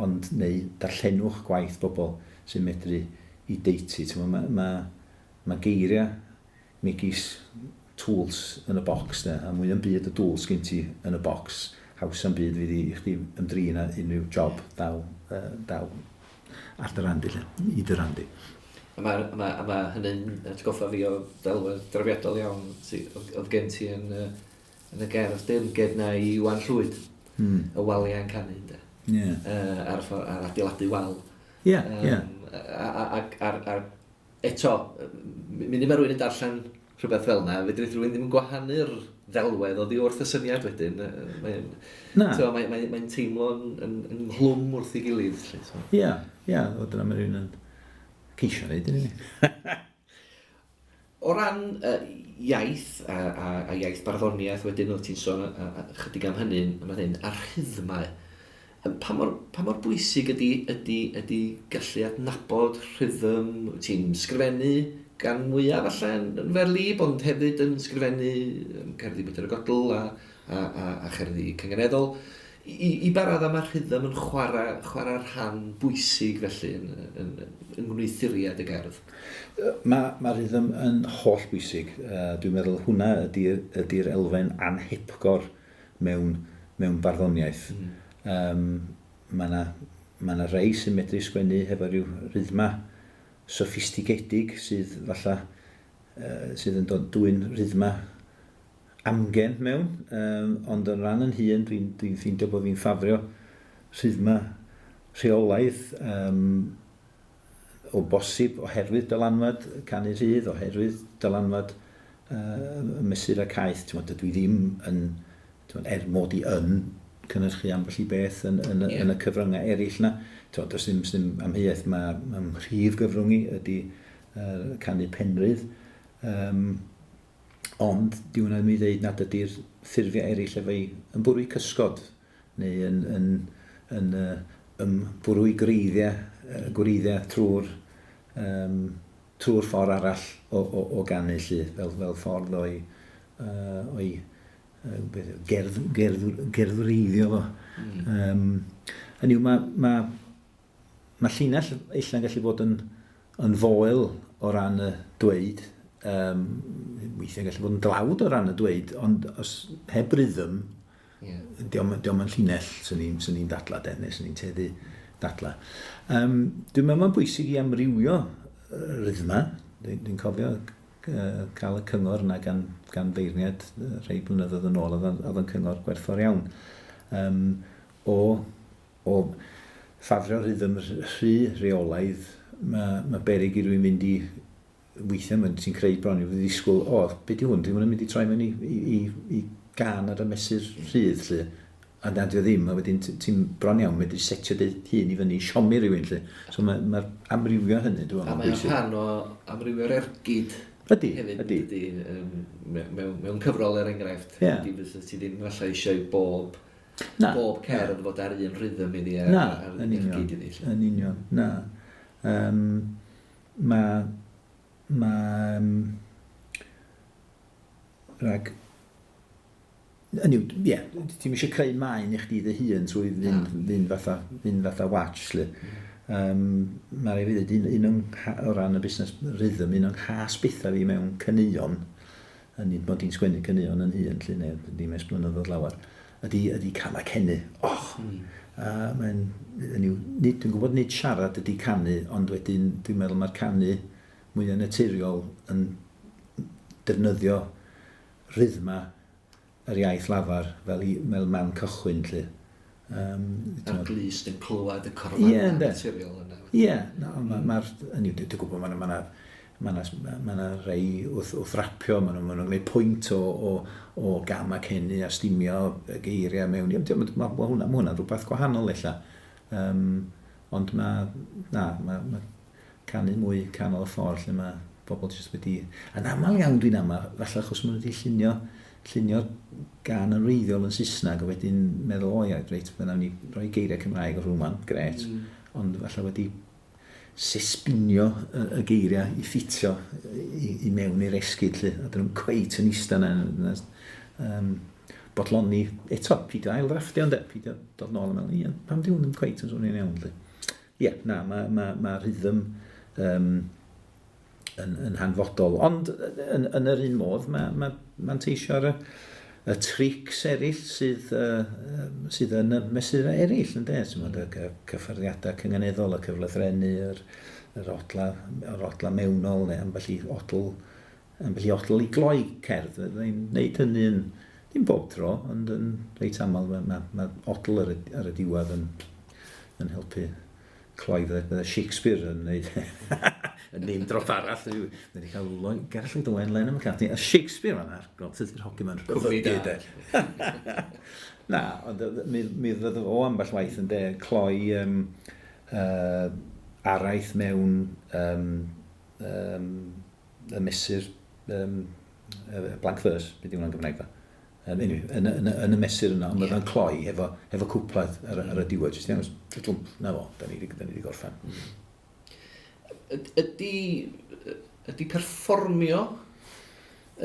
ond neu darllenwch gwaith bobl sy'n medru i deiti. Mae geiriau megis tools yn y bocs, a mwy yn byd y tools gen ti yn y bocs, haws am byd fydd i chdi ymdrin â unrhyw job daw ar dy randi, i dy randi. A mae hynny'n atgoffa fi o ddelwedd drafiadol iawn oedd gen ti yn y gerdd Deyrnged na i Iwan Llwyd, y Waliau'n Canu, ar adeiladu wal. Eto, mynd i mae rhywun yn darllen rhywbeth fel yna, fedri rhywun ddim yn gwahanu'r ddelwedd o ddi wrth y syniad wedyn. Mae'n teimlo yn nghlwm wrth ei gilydd. Ia, o dyna mae rhywun yn ceisio neud yn ni. O ran iaith a iaith barddoniaeth wedyn o ti'n sôn chydig am hynny, a'r rhythmau. Pa mor bwysig ydy gallu adnabod rhythm, ti'n sgrifennu gan mwyaf falle yn ferlib, ond hefyd yn sgrifennu Cerddi Map a Cherddi Cyngeneddol. I barad am y rhythm yn chwarae rhan bwysig felly yn ngwneuthuriad y gerdd? Mae rhythm yn holl bwysig. Dwi'n meddwl hwnna ydy'r elfen anhepgor mewn barddoniaeth. Mae yna rei sy'n medru sgwennu hefo rhyw rhythma soffistigedig sydd yn dod dwy'n rhythma amgen mewn, ond yn rhan yn hun dwi'n ffeindio bod fi'n ffafrio rhythma rheolaidd o bosib oherwydd dylanwad canu rhydd, oherwydd dylanwad mesur a caeth. Dwi ddim yn mod i cynhyrchu ambell i beth yn y cyfryngau eraill na. Does ddim amheuaeth, mae'n rhif gyfrwng i ydy canu penrydd. Ond diwn am i ddeud nad ydy'r ffurfiau eraill efo yn bwrw i cysgod neu yn bwrw i gwreiddiau trwy'r ffordd arall o ganu, fel ffordd o'i gerddwreiddio fo. Hynny yw, mae llinell ella'n gallu bod yn foel o ran y dweud, weithiau'n gallu bod yn dlawd o ran y dweud, ond os heb rhythm, diolch yn llinell sy'n ni'n dadla, neu sy'n ni'n teddu dadla. Dwi'n meddwl mae'n bwysig i amrywio rhythma. Dwi'n cofio cael y cyngor yna gan feirniad rhai blynyddoedd yn ôl, oedd yn cyngor gwerthfawr iawn. O ffafrio rhythm reolaidd, mae berig i rywun mynd i weithiau, ti'n creu bron i fod i ddisgwyl, beth yw hwn, dwi'n mynd i troi mewn i gan ar y mesur rhydd, lle. A nad yw ddim, a wedyn ti'n bron iawn, medru setio dy hun i fyny, siomi rhywun, lle. So mae'r amrywio hynny, dwi'n meddwl. A mae'n rhan o amrywio'r ergyd. Ydy. Mewn cyfrol enghraifft. Ti ddim falle eisiau bob cerdd fod ar un rhythm iddi ar ergyd iddi. Yn union, na. Rhag... Ti'n eisiau creu Mae'n i chdi dy hun trwy fynd fatha watch. Mae'n rhaid i ddweud, o ran y busnes rhythm, un o'n has bethau fi mewn cyneuon, bod i'n sgwennu cyneuon yn hun, neu ddim eich blynyddoedd lawer, ydy cama cenu. Dwi'n gwybod nid siarad ydy canu, ond wedyn dwi'n meddwl mae'r canu mwyaf naturiol yn defnyddio rhythma yr iaith lafar fel mewn cychwyn, lle. A'r glust yn clywed y corfan naturiol yna. Dwi'n gwybod mae rhai wrth rapio, mae nhw'n gwneud pwynt o gama cenu a stimio geiriau mewn. Mae hwnna'n rhywbeth gwahanol, ella. Ond mae canu mwy canol y ffordd lle mae bobl jyst wedi... Yn aml iawn dwi'n falle achos maen nhw wedi llunio llunio'r gan yn wreiddiol yn Saesneg a wedyn meddwl, o ia, reit, fyna ni roi geiriau Cymraeg o rhywman, gret, ond falle wedi sesbinio y geiriau i ffitio i mewn i'r esgyd, lle, a dyn nhw'n cweit yn eistedd yna, bodloni, eto, pidio ail drafftio, pidio dod nôl yn meddwl, pam di hwn yn cweit yn swnio'n iawn, lle. Ie, na, mae rhythm yn hanfodol, ond yn yr un modd, mae'n teisio ar y trics eraill sydd yn y mesurau eraill, yn des, y cyffyrddiadau cyngeneddol, y cyflwyno, yr odla mewnol, neu ambell i odl i gloi cerdd. Mae'n neud hynny ddim bob tro, ond yn reit aml mae odl ar y diwedd yn helpu cloi bydde Shakespeare yn neud yn neud drop arall. Wedi cael Caryl Lewis am y cati. A Shakespeare fan ar, ydy'r hoci ma'n cyflwyno. Na, ond mi ddod o ambell waith yn cloi araith mewn y mesur blank verse, beth yw'n Gymraeg fa. Yn y mesur yna, ond mae'n cloi efo cwplad ar y diwedd. Jyst iawn, na fo, da ni wedi gorffan. Ydy perfformio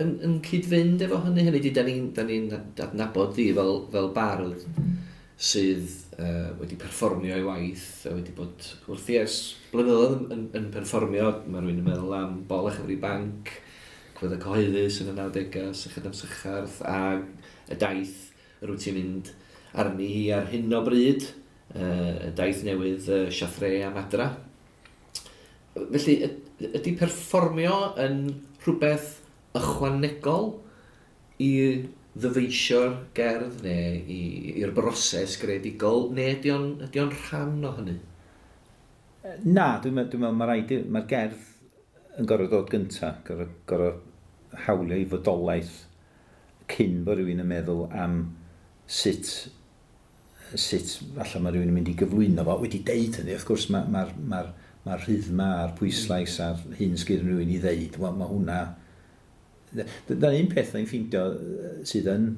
yn cyd-fynd efo hynny? Da ni'n adnabod di fel bardd sydd wedi perfformio ei waith, a wedi bod wrth i ers blynyddoedd yn perfformio. Mae rhywun yn meddwl am bol a chyfri banc, Cyfoes cyhoeddus yn y 90au, sychad am sycharth, a y daith rwyt ti'n mynd arni hi ar hyn o bryd, y daith newydd Siathre am Adra. Felly, ydy perfformio yn rhywbeth ychwanegol i ddyfeisio'r gerdd neu i'r broses creadigol, neu ydy o'n rhan o hynny? Na, dwi'n meddwl mae'r gerdd yn gorfod dod gyntaf, gorfod hawlio i fodolaeth cyn bod rhywun yn meddwl am sut falle mae rhywun yn mynd i gyflwyno fo. Wedi deud hynny, wrth gwrs mae'r rhythma a'r pwyslais a'r hyn sgyr rhywun i ddeud, mae hwnna. Dyna un peth i'n ffeindio sydd yn,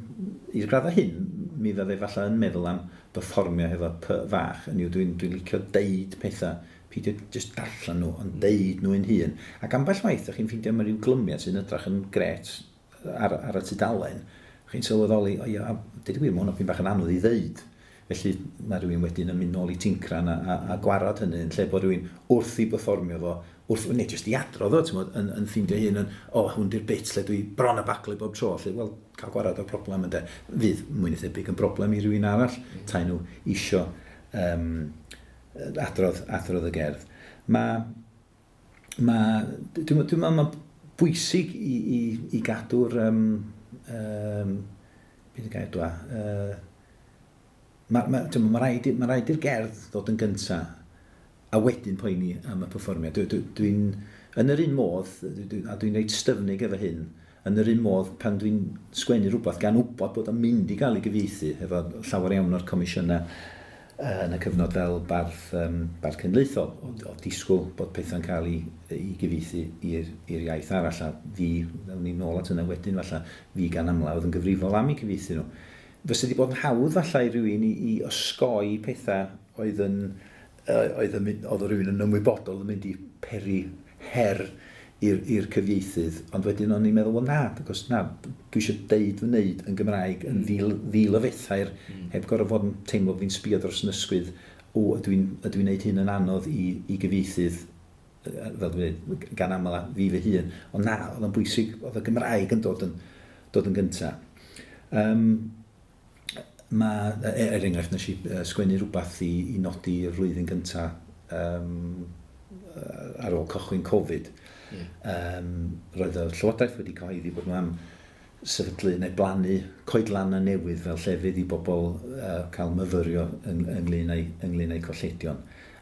i'r gradda hyn, mi fydde falle yn meddwl am perfformio efo P fach, yn yw dwi'n licio deud pethau, peidio just darllen nhw, ond deud nhw yn hun. Ac ambell waith, chi'n ffeindio mae rhyw glymiau sy'n edrach yn gret ar y tudalen. Chi'n sylweddoli, dyd i wir, mae hwnna fi'n bach yn anodd i ddeud. Felly mae rhywun wedyn yn mynd nôl i tincran a gwarad hynny, yn lle bod rhywun wrth i perfformio fo, neu jyst i adrodd o, yn ffeindio hun yn, hwn di'r bit lle dwi bron a baglu bob tro, lle, wel, cael gwarad o'r problem ynddo. Fydd mwy na thebyg yn broblem i rhywun arall, tai nhw isio adrodd y gerdd. Dwi'n meddwl mae'n bwysig i gadw'r beth y gair dwa, mae rhaid i'r gerdd ddod yn gyntaf a wedyn poeni am y perfformio. Yn yr un modd, a dwi'n gwneud styfnig efo hyn, yn yr un modd pan dwi'n sgwennu rhywbeth gan wybod bod o'n mynd i gael ei gyfieithu efo llawer iawn o'r comisiynau yn y cyfnod fel bardd cenedlaethol, o disgwyl bod pethau'n cael ei gyfieithu i'r iaith arall, a fi, fel ni'n nôl at yna wedyn, falle fi gan amlawdd yn gyfrifol am ei gyfieithu nhw. Fysa wedi bod yn hawdd falle i rywun i osgoi pethau oedd rhywun yn ymwybodol yn mynd i peri her i'r cyfieithydd, ond wedyn o'n i'n meddwl, wel na, achos na, dwi eisiau deud fy wneud yn Gymraeg yn ddil o fethair, heb gorfod fod yn teimlo fi'n sbio dros yn ysgwydd, ydw i'n gwneud hyn yn anodd i gyfieithydd, fel dwi'n dweud, gan aml a fi fy hun, ond na, oedd yn bwysig, oedd y Gymraeg yn dod yn gyntaf. Enghraifft, nes i sgwennu rhywbeth i nodi y flwyddyn gyntaf ar ôl cychwyn Covid. Roedd y Llywodraeth wedi cyhoeddi bod nhw am sefydlu neu blannu coedlanna newydd fel llefydd i bobl cael myfyrio ynglyn â'u colledion.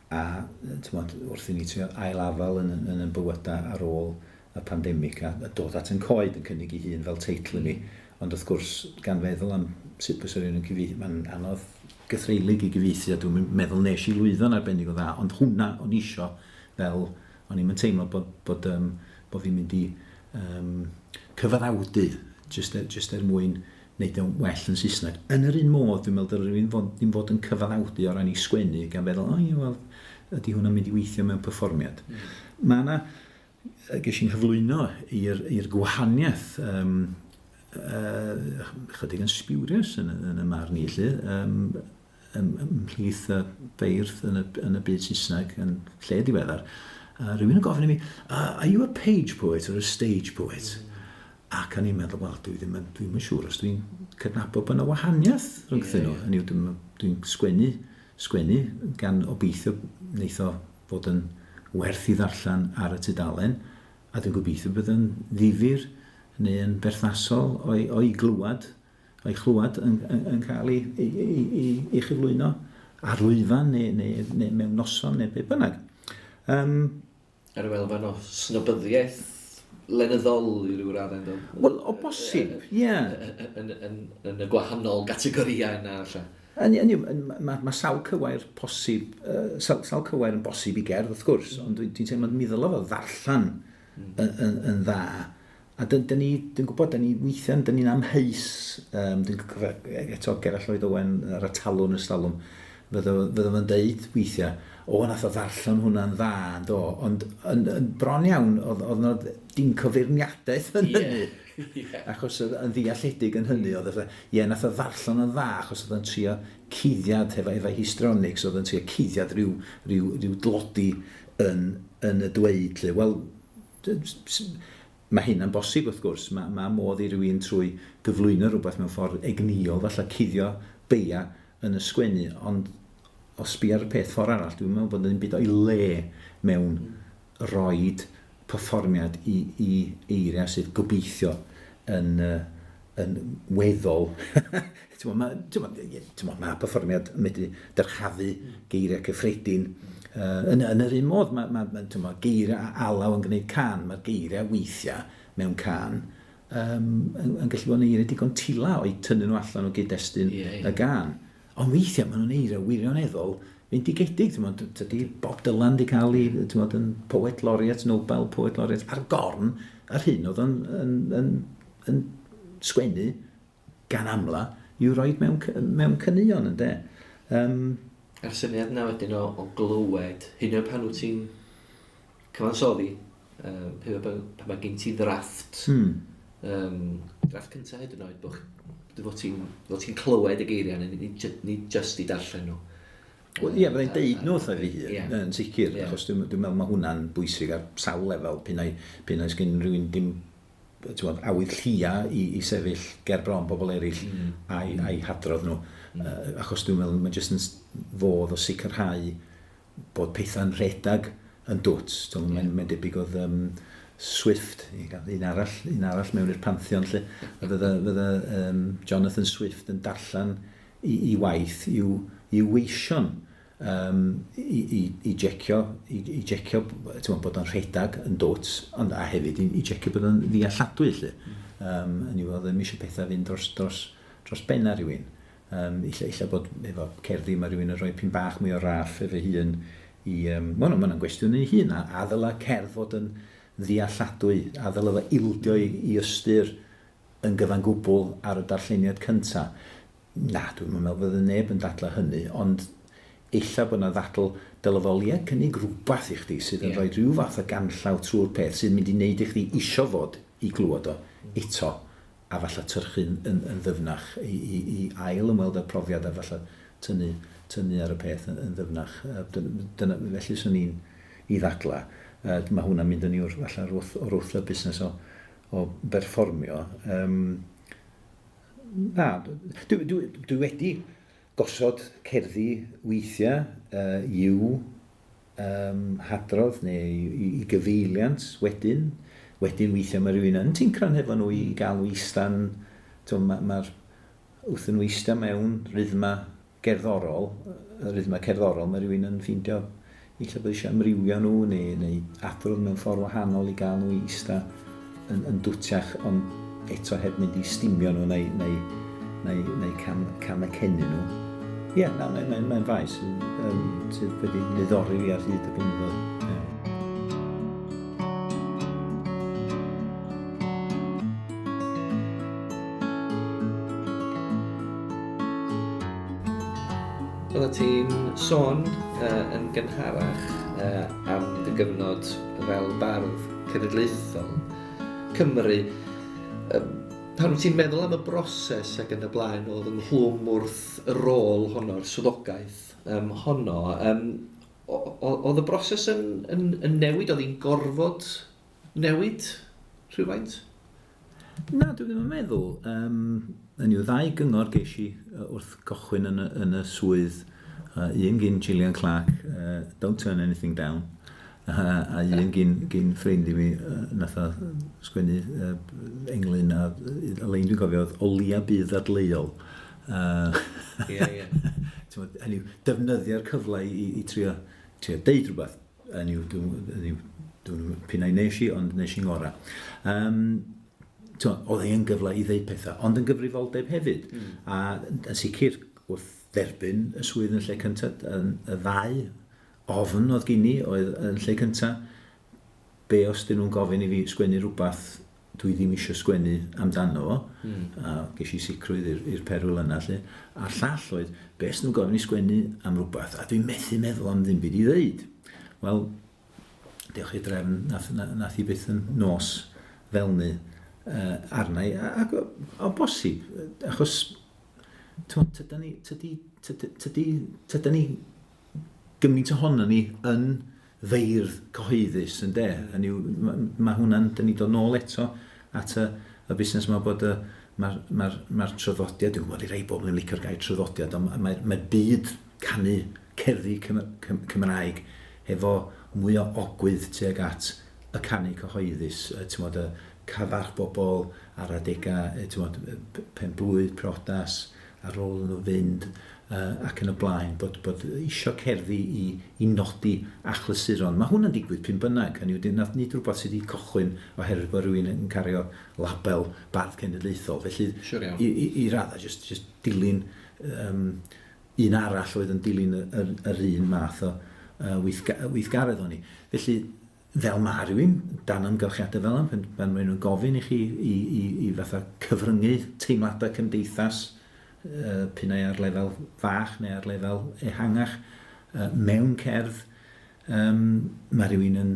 A wrth i ni trio ailafel yn y bywydau ar ôl y pandemig a dod at yn coed yn cynnig ei hun fel teitl i mi. Ond wrth gwrs, gan feddwl am sut bys rhywun yn cyfieithu, mae'n anodd gythreilig i gyfieithu, a dwi'n meddwl nes i lwyddo'n arbennig o dda, ond hwnna o'n isio fel, o'n i'n teimlo bod fi'n mynd i cyfaddawdu just mwyn wneud o'n well yn Saesneg. Yn yr un modd, dwi'n meddwl, rhywun ddim fod yn cyfaddawdu o ran I sgwennu, gan feddwl, ydy hwnna'n mynd I weithio mewn perfformiad. Mae yna, ges i'n hyflwyno i'r gwahaniaeth, chydig yn sbiwrius yn y marn I, ymhlith y beirdd yn y byd Saesneg yn lle diweddar. Rhywun yn gofyn I mi, are you a page poet or a stage poet? Ac o'n i'n meddwl, wel, dwi'n yn siŵr os dwi'n cydnabod bod yna wahaniaeth rhwngthyn nhw. Dwi'n sgwennu gan obeithio wneith o fod yn werth I ddarllen ar y tudalen, a dwi'n gobeithio bod yn ddifyr neu yn berthnasol o'i chlywed yn cael ei chyflwyno ar lwyfan neu mewn noson neu be bynnag. Ar y welfan o snobyddiaeth lenyddol I ryw raddau, do? Wel, o bosib, ie. Yn y gwahanol gategoriau yna, allan. Mae sawl cywair posib, sawl cywair yn bosib I gerdd, wrth gwrs, ond dwi'n teimlo'n meddwl o ddarllen yn dda. A dwi'n gwybod, weithiau, dyn ni'n amheus, eto Gerall Lloyd Owen ar y talwn y stalwm, fydda fo'n deud weithiau, nath o ddarllen hwnna'n dda, do, ond yn bron iawn, oedd yna dim cyfeirniadaeth yn hynny. Achos yn ddealledig yn hynny, nath o ddarllen yn dda, achos oedd yn trio cuddiad efo histrionics, oedd yn trio cuddiad rhyw dlodi yn y dweud. Wel, mae hynna'n bosib wrth gwrs, mae modd I rywun trwy gyflwyno rhywbeth mewn ffordd egniol, falle cuddio beia yn y sgwennu, ond o sbi ar y peth ffordd arall, dwi'n meddwl bod yn byd o'i le mewn roed perfformiad I eiriau sydd gobeithio yn weddol. Mae perfformiad yn medru dyrchafu geiriau cyffredin. Yn yr un modd, mae geiriau alaw yn gwneud can, mae'r geiriau weithiau mewn can yn gallu bod yn eiriau digon tila o'i tynnu nhw allan o gyd-destun y gan. Ond weithiau maen nhw'n eiriau wirioneddol fendigedig. Dydy Bob Dylan wedi cael yn poet laureate, Nobel poet laureate ar gorn ar hyn oedd yn sgwennu gan amla i'w roi mewn cynnion ynde. A'r syniad na wedyn o glywed, hyn o'r pan wyt ti'n cyfansoddi, pan mae gen ti ddrafft, drafft cyntaf hyd yn oed, fod ti'n clywed y geiriau, ni just I darllen nhw. Ie, byddai'n deud nhw wrth fi yn sicr, achos dwi'n meddwl mae hwnna'n bwysig ar sawl lefel, pyn oes gen rhywun dim awydd llia I sefyll ger bron pobl eraill a'i hadrodd nhw. Achos dwi'n meddwl mae jyst yn fodd o sicrhau bod pethau'n rhedag yn dwt. Mae'n debyg oedd Swift, un arall mewn i'r Pantheon lle, fydda Jonathan Swift yn darllen I waith i'w weision I jecio bod o'n rhedag yn dwt, ond a hefyd I jecio bod o'n ddealladwy lle. Yn i'w oedd eisiau pethau fynd dros benna rhywun. Illa bod efo cerddi mae rhywun yn rhoi pyn bach mwy o raff efo hun mae'n gwestiwn I hun, a ddyla cerdd fod yn ddealladwy, a ddyla fo ildio I ystyr yn gyfan gwbl ar y darlleniad cyntaf. Na, dwi'n meddwl fydde neb yn dadla hynny, ond illa bod yna ddadl dylefoliau cynnig rhywbeth I chdi sydd yn rhoi rhyw fath o ganllaw trwy'r peth sydd yn mynd I wneud I chdi isio fod I glwad o eto, a falle tyrchu'n yn ddyfnach I ail ymweld â'r profiad a falle tynnu ar y peth yn ddyfnach. Felly sy'n ni'n I ddadla. Mae hwnna'n mynd yn I o'r wrth y busnes o berfformio. Dwi wedi gosod cerddi weithiau i'w hadrodd neu I gyfeiliant wedyn weithiau mae rhywun yn tincran hefo nhw I gael nhw eistedd. Mae'r wrth yn nhw eistedd mewn rhythma gerddorol, mae rhywun yn ffeindio illa bod eisiau ymrywio nhw neu adrodd mewn ffordd wahanol I gael nhw eistedd yn dwtiach, ond eto heb mynd I stimio nhw neu cam y cennu nhw. Ie, mae'n faes sydd wedi niddori fi ar hyd y blynyddoedd. oedda ti'n sôn yn gynharach am dy gyfnod fel bardd cenedlaethol Cymru. Pan wyt ti'n meddwl am y broses ac yn y blaen oedd ynghlwm wrth y rôl honno'r swyddogaeth honno, oedd y broses yn newid, oedd hi'n gorfod newid rhywfaint? Na, dwi ddim yn meddwl. Yn yw ddau gyngor ges i wrth gychwyn yn y swydd. Un gyn Gillian Clark, Don't Turn Anything Down. A un gyn ffrind i mi, nath o sgwennu englyn, a lein dwi'n cofio oedd o leia bydd adleol. Hynny yw, defnyddio'r cyfle i trio deud rhywbeth. Hynny yw, p'un nes i, ond nes i'n ngora. Oedd e'n gyfle i ddeud pethau, ond yn gyfrifoldeb hefyd. A yn sicr, wrth dderbyn y swydd yn lle cyntaf, y ddau ofn oedd gen i oedd yn lle cyntaf, be os dyn nhw'n gofyn i fi sgwennu rhywbeth dwi ddim eisiau sgwennu amdano fo, a ges i sicrwydd i'r perwyl yna lle. A llall oedd, be os nhw'n gofyn i sgwennu am rhywbeth, a dwi'n methu meddwl am ddim byd i ddeud. Wel, diolch i drefn, nath i byth yn nos fel ni arna i, ac o bosib, achos tyda ni gymaint ohono ni yn feirdd cyhoeddus yn de. Mae hwnna'n, dyn ni dod nôl eto at y busnes yma bod mae'r traddodiad, dwi'n gwybod i rei bobl yn licio'r gair traddodiad, ond mae'r byd canu cerddi Cymraeg efo mwy o ogwydd tuag at y canu cyhoeddus, y cyfarch bobl ar adegau, pen-blwydd, prodas, ar ôl nhw fynd, ac yn y blaen, bod isio cerddi i nodi achlysuron. Mae hwnna'n digwydd pyn bynnag, nid rhywbeth sydd wedi cochwyn oherwydd bod rhywun yn cario label bardd cenedlaethol. Felly, i raddau, just dilyn un arall oedd yn dilyn yr un math o weithgaredd o'n i. Felly, fel mae rhywun, dan amgylchiadau fel yna, pan maen nhw'n gofyn i chi i fatha cyfryngu teimladau cymdeithas, pynnau ar lefel fach neu ar lefel ehangach, mewn cerdd, mae rhywun yn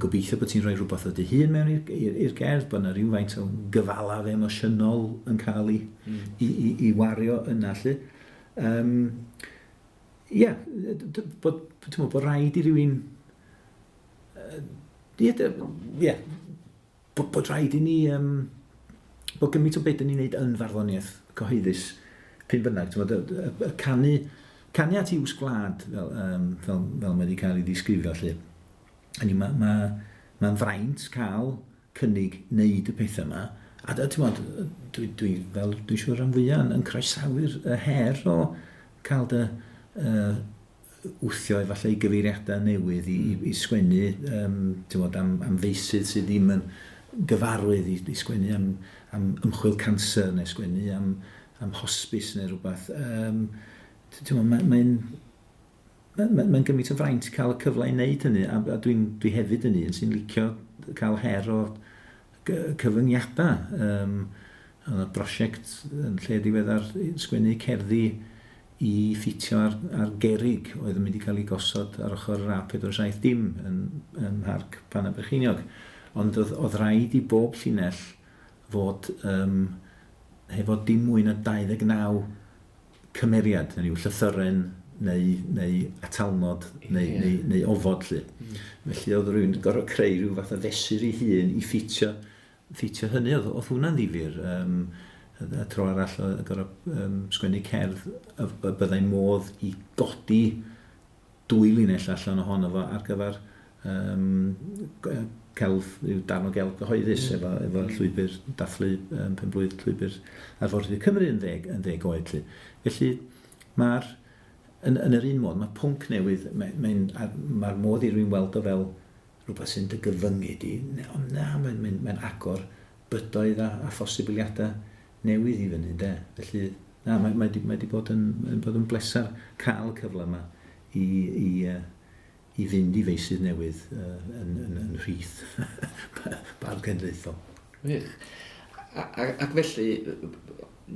gobeithio bod ti'n rhoi rhywbeth o dy hun mewn i'r gerdd, bod yna rhywfaint o gyfalaf emosiynol yn cael i wario yna lle. Bod rhaid i rhywun bod rhaid i ni bod gymaint o beth ni'n neud yn farddoniaeth cyhoeddus pyn bynnag. Canu at i'ws gwlad fel mae wedi cael ei ddisgrifio lle. Mae'n fraint cael cynnig wneud y pethau yma. A dwi'n siŵr am fwyaf yn croesawu'r her o cael dy wthio efallai gyfeiriadau newydd i sgwennu am feisydd sydd ddim yn gyfarwydd i sgwennu am ymchwil cancer neu sgwennu am hospice neu rhywbeth. Mae'n gymaint o fraint cael y cyfle i wneud hynny, a dwi hefyd yn un sy'n licio cael her o cyfyngiadau. Oedd y brosiect yn lle diweddar sgwennu cerddi i ffitio ar gerig oedd yn mynd i cael ei gosod ar ochr yr A470 yn Mharc Panna Brycheiniog. Ond oedd rhaid i bob llinell fod hefo dim mwy na 29 cymeriad, hynny yw llythyren neu atalnod neu ofod lle. Felly oedd rhywun gorfod creu rhyw fath o fesur ei hun i ffitio hynny. Oedd hwnna'n ddifyr. Y tro arall o gorfod sgwennu cerdd y byddai modd i godi 2 linell allan ohono fo ar gyfer darn o gelf gyhoeddus efo llwybr dathlu penblwydd llwybr arfordir Cymru yn 10 oed. Felly yn yr un modd, mae pwnc newydd, mae'r modd i rywun weld o fel rhywbeth sy'n dy gyfyngu di, ond mae'n agor bydoedd a phosibiliadau newydd i fyny, de. Felly, mae wedi bod yn blesar cael y cyfle yma i fynd i feisydd newydd yn rhith bardd genedlaethol. Ac felly,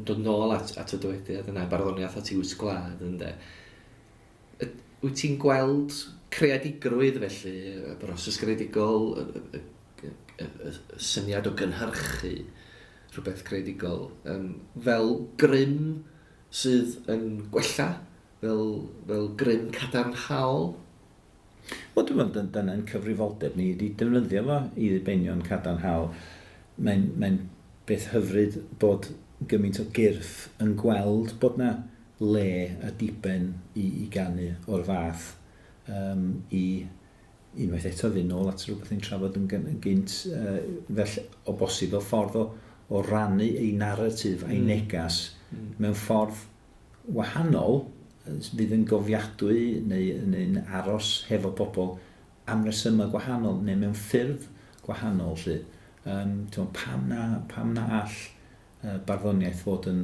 dod nôl at y dywediad yna, barddoniaeth at i'ws gwlad, ynddo. Wyt ti'n gweld creadigrwydd felly, y broses creadigol, y syniad o gynhyrchu rhywbeth creadigol, fel grym sydd yn gwella, fel grym cadarnhaol? Wel, dwi'n meddwl, dyna'n cyfrifoldeb ni wedi defnyddio fo i ddibenion cadarnhaol. Mae'n beth hyfryd bod gymaint o gyrff yn gweld bod na le a diben i ganu o'r fath i unwaith eto fynd nôl at rhywbeth yn trafod yn gynt fel o bosib fel ffordd o rannu ei narratif a'i negas mewn ffordd wahanol fydd yn gofiadwy neu'n aros hefo bobl am resymau gwahanol neu mewn ffyrdd gwahanol. Pam na all barddoniaeth fod yn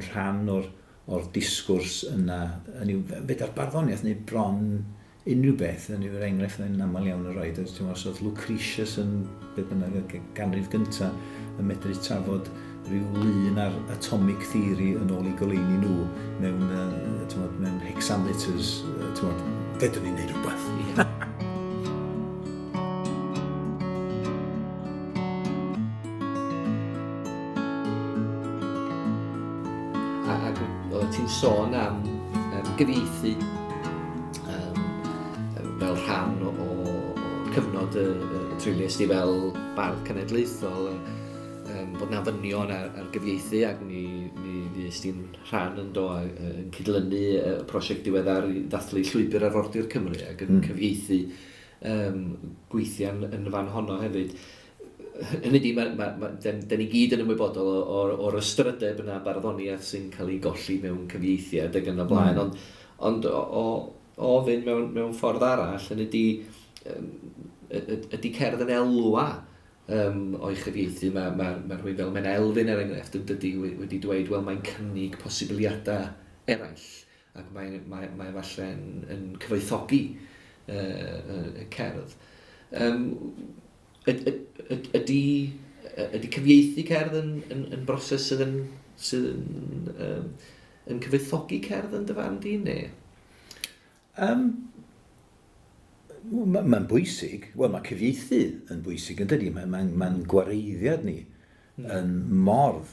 rhan o'r disgwrs yna. Feda'r barddoniaeth neu bron unrhyw beth, yn yw'r enghraifft yn aml iawn yn rhaid. Oedd Lucretius yn ganrif gyntaf yn medru trafod rhyw lun ar atomic theory yn ôl I goleuni nhw mewn hexameters. Fedwn ni'n neud rhywbeth. Ac oedd ti'n sôn am gyfieithu fel rhan o cyfnod y trilies di fel bardd cenedlaethol, bod na ddynion ar gyfieithu ac ni fys ti'n rhan yn cydlynu y prosiect diweddar i ddathlu llwybr arfordir Cymru ac yn cyfieithu gweithiau yn fan honno hefyd. Hynny di, da ni gyd yn ymwybodol o'r ystrydeb yna barddoniaeth sy'n cael ei golli mewn cyfieithiad ac yn y blaen, ond o fynd mewn ffordd arall, hynny di ydy cerdd yn elwa o'i chyfieithu. Mae rhywun fel Mae'n Elfyn er enghraifft wedi dweud, wel, mae'n cynnig posibiliadau eraill ac mae falle yn cyfoethogi y cerdd. Ydy cyfieithu cerdd yn broses sydd yn cyfoethogi cerdd yn dyfan di, neu? Mae'n bwysig. Wel, mae cyfieithu yn bwysig yn dydi. Mae'n gwareiddiad ni yn mordd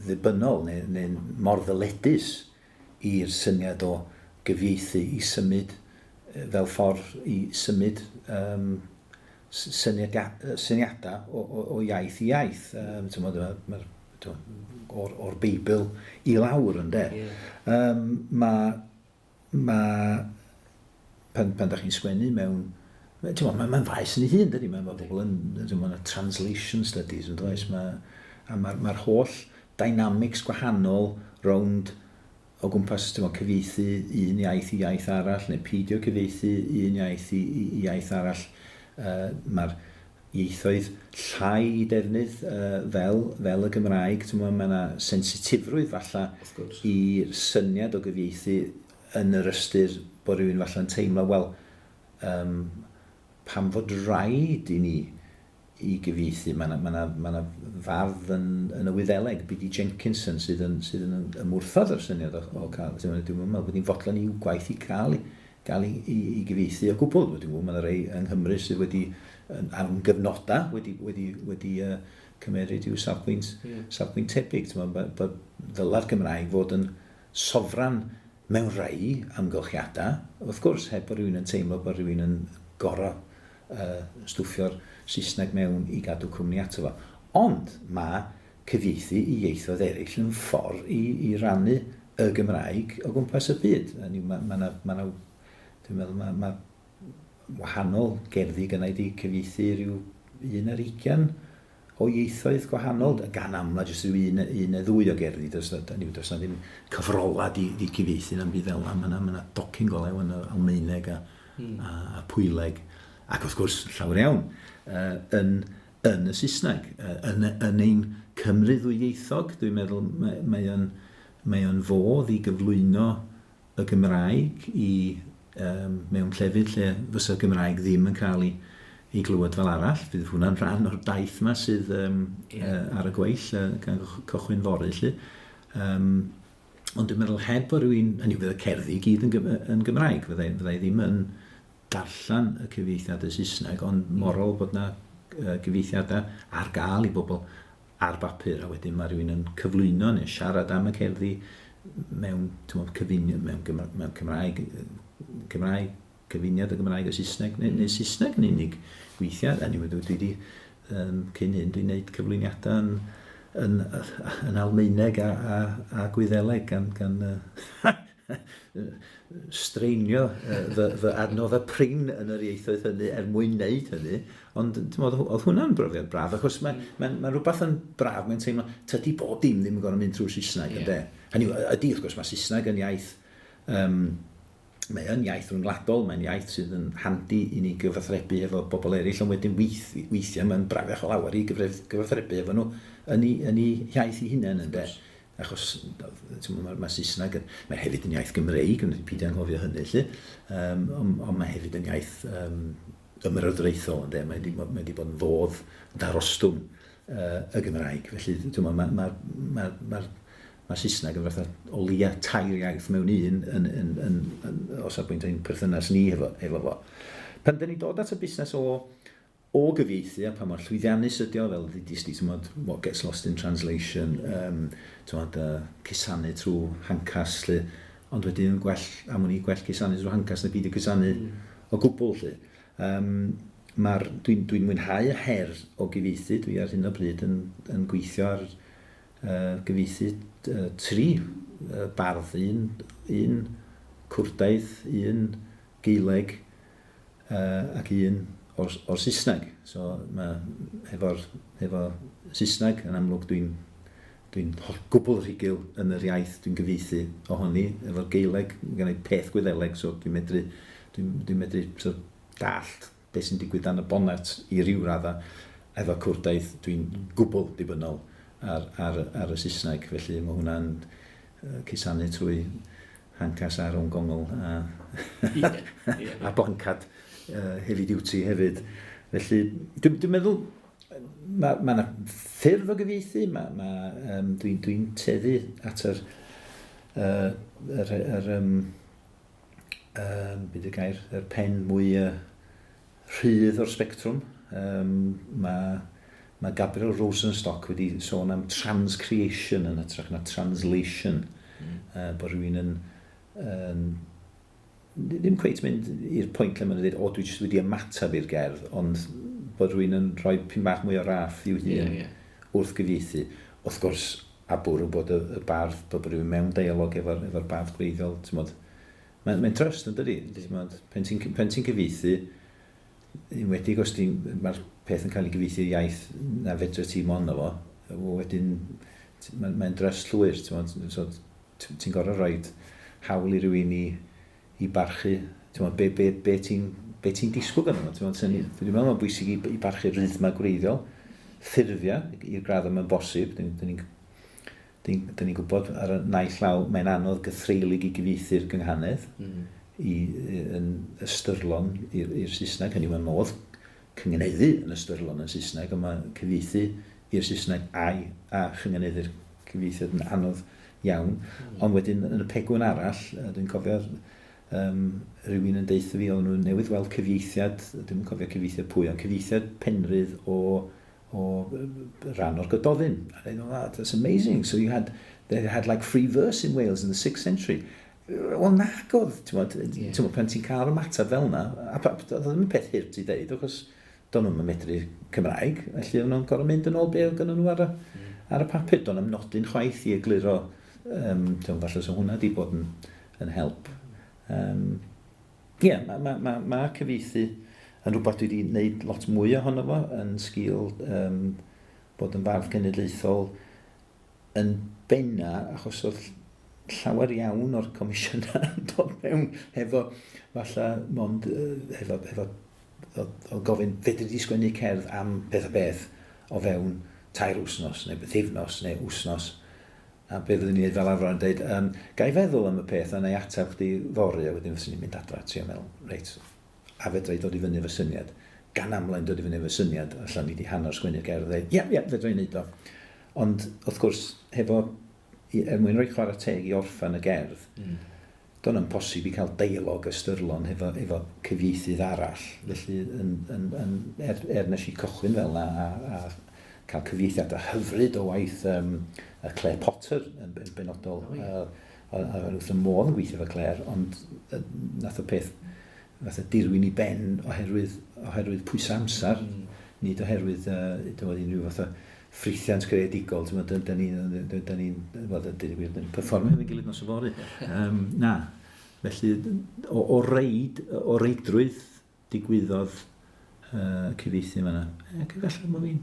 ddibynnol neu mordd ddyledus i'r syniad o gyfieithu i symud fel ffordd i symud syniadau o iaith i iaith. O'r Beibl I lawr yn de. Pan da chi'n sgwennu mewn... Mae'n faes yn ei hun, dydi? Mae bobl yn translation studies, yn does? Mae'r holl dynamics gwahanol rownd o gwmpas cyfieithu un iaith I iaith arall, neu peidio cyfieithu un iaith I iaith arall. Mae'r ieithoedd llai I defnydd fel y Gymraeg. Mae yna sensitifrwydd falla i'r syniad o gyfieithu yn yr ystyr bod rhywun falle yn teimlo, wel, pam fod rhaid I ni I gyfieithu. Mae yna fardd yn y Wyddeleg, B.D. Jenkinson, sydd yn ymwrthod yr syniad o cael. Dwi'n meddwl bod ni'n fodlon i'w gwaith I cael I gyfieithu o gwbl. Mae yna rei yng Nghymru sydd wedi, am gyfnodau, wedi cymeryd i'w safbwynt tebyg. Bod ddyla'r Gymraeg fod yn sofran mewn rhai amgylchiadau. Wrth gwrs, heb bod rhywun yn teimlo bod rhywun yn gorau stwffio'r Saesneg mewn I gadw cwmni ato fo. Ond mae cyfieithu I ieithoedd eraill yn ffordd I rannu y Gymraeg o gwmpas y byd. Dwi'n meddwl mae wahanol gerddi gynnau di cyfieithu rhyw 120 o ieithoedd gwahanol, gan amla jyst rhyw un neu ddwy o gerddi. Does na ddim cyfrola di cyfieithu na'n byd fel yna. Mae yna docyn golew yn Almaeneg a Pwyleg. Ac wrth gwrs, llawer iawn, yn y Saesneg, yn ein Cymru ddwyieithog. Dwi'n meddwl mae o'n fodd I gyflwyno y Gymraeg mewn llefydd lle fysa'r Gymraeg ddim yn cael i glywed fel arall. Fydd hwnna'n rhan o'r daith yma sydd ar y gweill gan cychwyn fory. Ond dwi'n meddwl heb o rywun, hynny fydd y cerddi i gyd yn Gymraeg, fyddai ddim yn darllen y cyfieithiad y Saesneg, ond moral bod yna gyfieithiadau ar gael i bobl ar bapur, a wedyn mae rhywun yn cyflwyno neu siarad am y cerddi mewn cyfuniad, mewn Cymraeg, cyfuniad y Gymraeg a Saesneg, neu Saesneg yn unig gweithiad. A ni wedi, cyn hyn, dwi'n gwneud cyflwyniadau yn Almaeneg a Gwyddeleg gan straenio fy adnodd y prin yn yr ieithoedd hynny mwyn wneud hynny, ond oedd hwnna'n brofiad braf, achos mae rhywbeth yn braf, mae'n teimlo, tydi bob dim ddim yn gorfod mynd trwy'r Saesneg, ynddo. Hynny, ydy, wrth gwrs, mae Saesneg yn iaith, mae'n iaith rhyngwladol, mae'n iaith sydd yn handi i ni gyfathrebu efo bobl eraill, ond wedyn weithiau mae'n brafach o lawer i gyfathrebu efo nhw yn ei iaith i hunain, ynddo. Achos mae Saesneg, mae hefyd yn iaith Gymreig, yn peidio anghofio hynny, ond mae hefyd yn iaith ymrydraethol, ynddo. Mae wedi bod yn fodd darostwm y Gymraeg. Felly, mae Saesneg yn fath o leia tair iaith mewn un, os â bwynt ein perthynas ni efo fo. Pan dyn ni dod at y busnes o gyfieithu, a pa mor llwyddiannus ydi o, fel ddydys di, what gets lost in translation, cusanu trwy hancas, ond wedyn am hwnni gwell cusanu trwy hancas na byd y cusanu o gwbl. Dwi'n mwynhau y her o gyfieithu, dwi ar hyn o bryd yn gweithio ar gyfieithu 3 bardd, un cwrdaidd, un geileg ac un o'r Saesneg. So, efo Saesneg, yn amlwg dwi'n gwbl rhugl yn yr iaith dwi'n gyfieithu ohoni. Efo'r geileg, gan ei peth gwyddeleg, so dwi'n medru dallt beth sy'n digwydd dan y bonnet i ryw radda. Efo cwrdaidd, dwi'n gwbl dibynnol ar y Saesneg, felly mae hwnna'n cusanu trwy hancas ar o'n gongl a boncad heavy duty hefyd. Felly, dwi'n meddwl, mae yna ffurf o gyfieithu, dwi'n teddu at yr pen mwy rhydd o'r spectrwm. Mae Gabriel Rosenstock wedi sôn am transcreation yn hytrach na translation, bod rhywun yn ddim cweit mynd i'r pwynt lle mae'n dweud, dwi jyst wedi ymatab i'r gerdd, ond bod rhywun yn rhoi pyn bach mwy o raff i'w hun wrth gyfieithu. Wrth gwrs, a bwrw bod y bardd, bod rhywun mewn dialog efo'r bardd gwreiddiol. Mae'n trust yn dydi. Pen ti'n gyfieithu, unwedig os mae'r peth yn cael ei gyfieithu iaith na fedra ti mon o fo, wedyn mae'n drust llwyr. Ti'n gorfod rhoi hawl i rywun i barchu, be ti'n disgwyl gan nhw. Dwi'n meddwl mae'n bwysig i barchu rhythma gwreiddiol, ffurfiau i'r gradd yma'n bosib. Dyn ni'n gwybod ar y naill llaw, mae'n anodd gythreilig i gyfieithu'r gynghanedd yn ystyrlon i'r Saesneg. Hynny mae'n modd cynghaneddu yn ystyrlon yn Saesneg, ond mae cyfieithu i'r Saesneg a chynghaneddu'r cyfieithiad yn anodd iawn. Ond wedyn yn y pegwn arall, dwi'n cofio rhywun yn deitha fi, oedd nhw'n newydd weld cyfieithiad, dwi'n cofio cyfieithiad pwy, ond cyfieithiad penrydd o ran o'r Gododdin. That's amazing. So they had like free verse in Wales in the 6th century. Wel, nagodd, pan ti'n cael ymateb fel yna, oedd ddim yn peth hirt i ddeud, achos do'n nhw'n medru Cymraeg, felly oedd nhw'n gorfod mynd yn ôl beth gan nhw ar y papur. Do'n nhw'n nodyn chwaith i egluro, falle so hwnna di bod yn help. Mae cyfieithu yn rhywbeth dwi wedi gwneud lot mwy ohono fo yn sgil bod yn fardd genedlaethol yn benna, achos oedd llawer iawn o'r comisiynau yn dod mewn efo falle mond efo gofyn fedri di sgwennu cerdd am beth o fewn 2 wsnos neu bythefnos neu wsnos. A beth oedden ni'n fel arfer yn dweud, ga i feddwl am y peth a neu atab chdi fory, a wedyn fyswn ni'n mynd adra, trio meddwl, reit, a fedra i dod i fyny fy syniad. gan amlaen dod i fyny efo syniad, allan ni wedi hanner sgwennu'r gerdd, ie, fedra i'n neud o. Ond, wrth gwrs, mwyn rhoi chwarae teg i orffan y gerdd, do'n yn posib i cael dialog ystyrlon efo cyfieithydd arall. Felly, nes i cychwyn fel yna a cael cyfieithiad a hyfryd o waith y Claire Potter yn benodol. A wrth y modd yn gweithio efo Claire, ond nath o peth fath o dirwyn i ben oherwydd pwys amser, nid oherwydd unrhyw fath o ffrithiant creadigol. Da ni'n perfformio yn gilydd nos o fori. Na, felly o reidrwydd digwyddodd cyfieithu yma. Gallai mae fi'n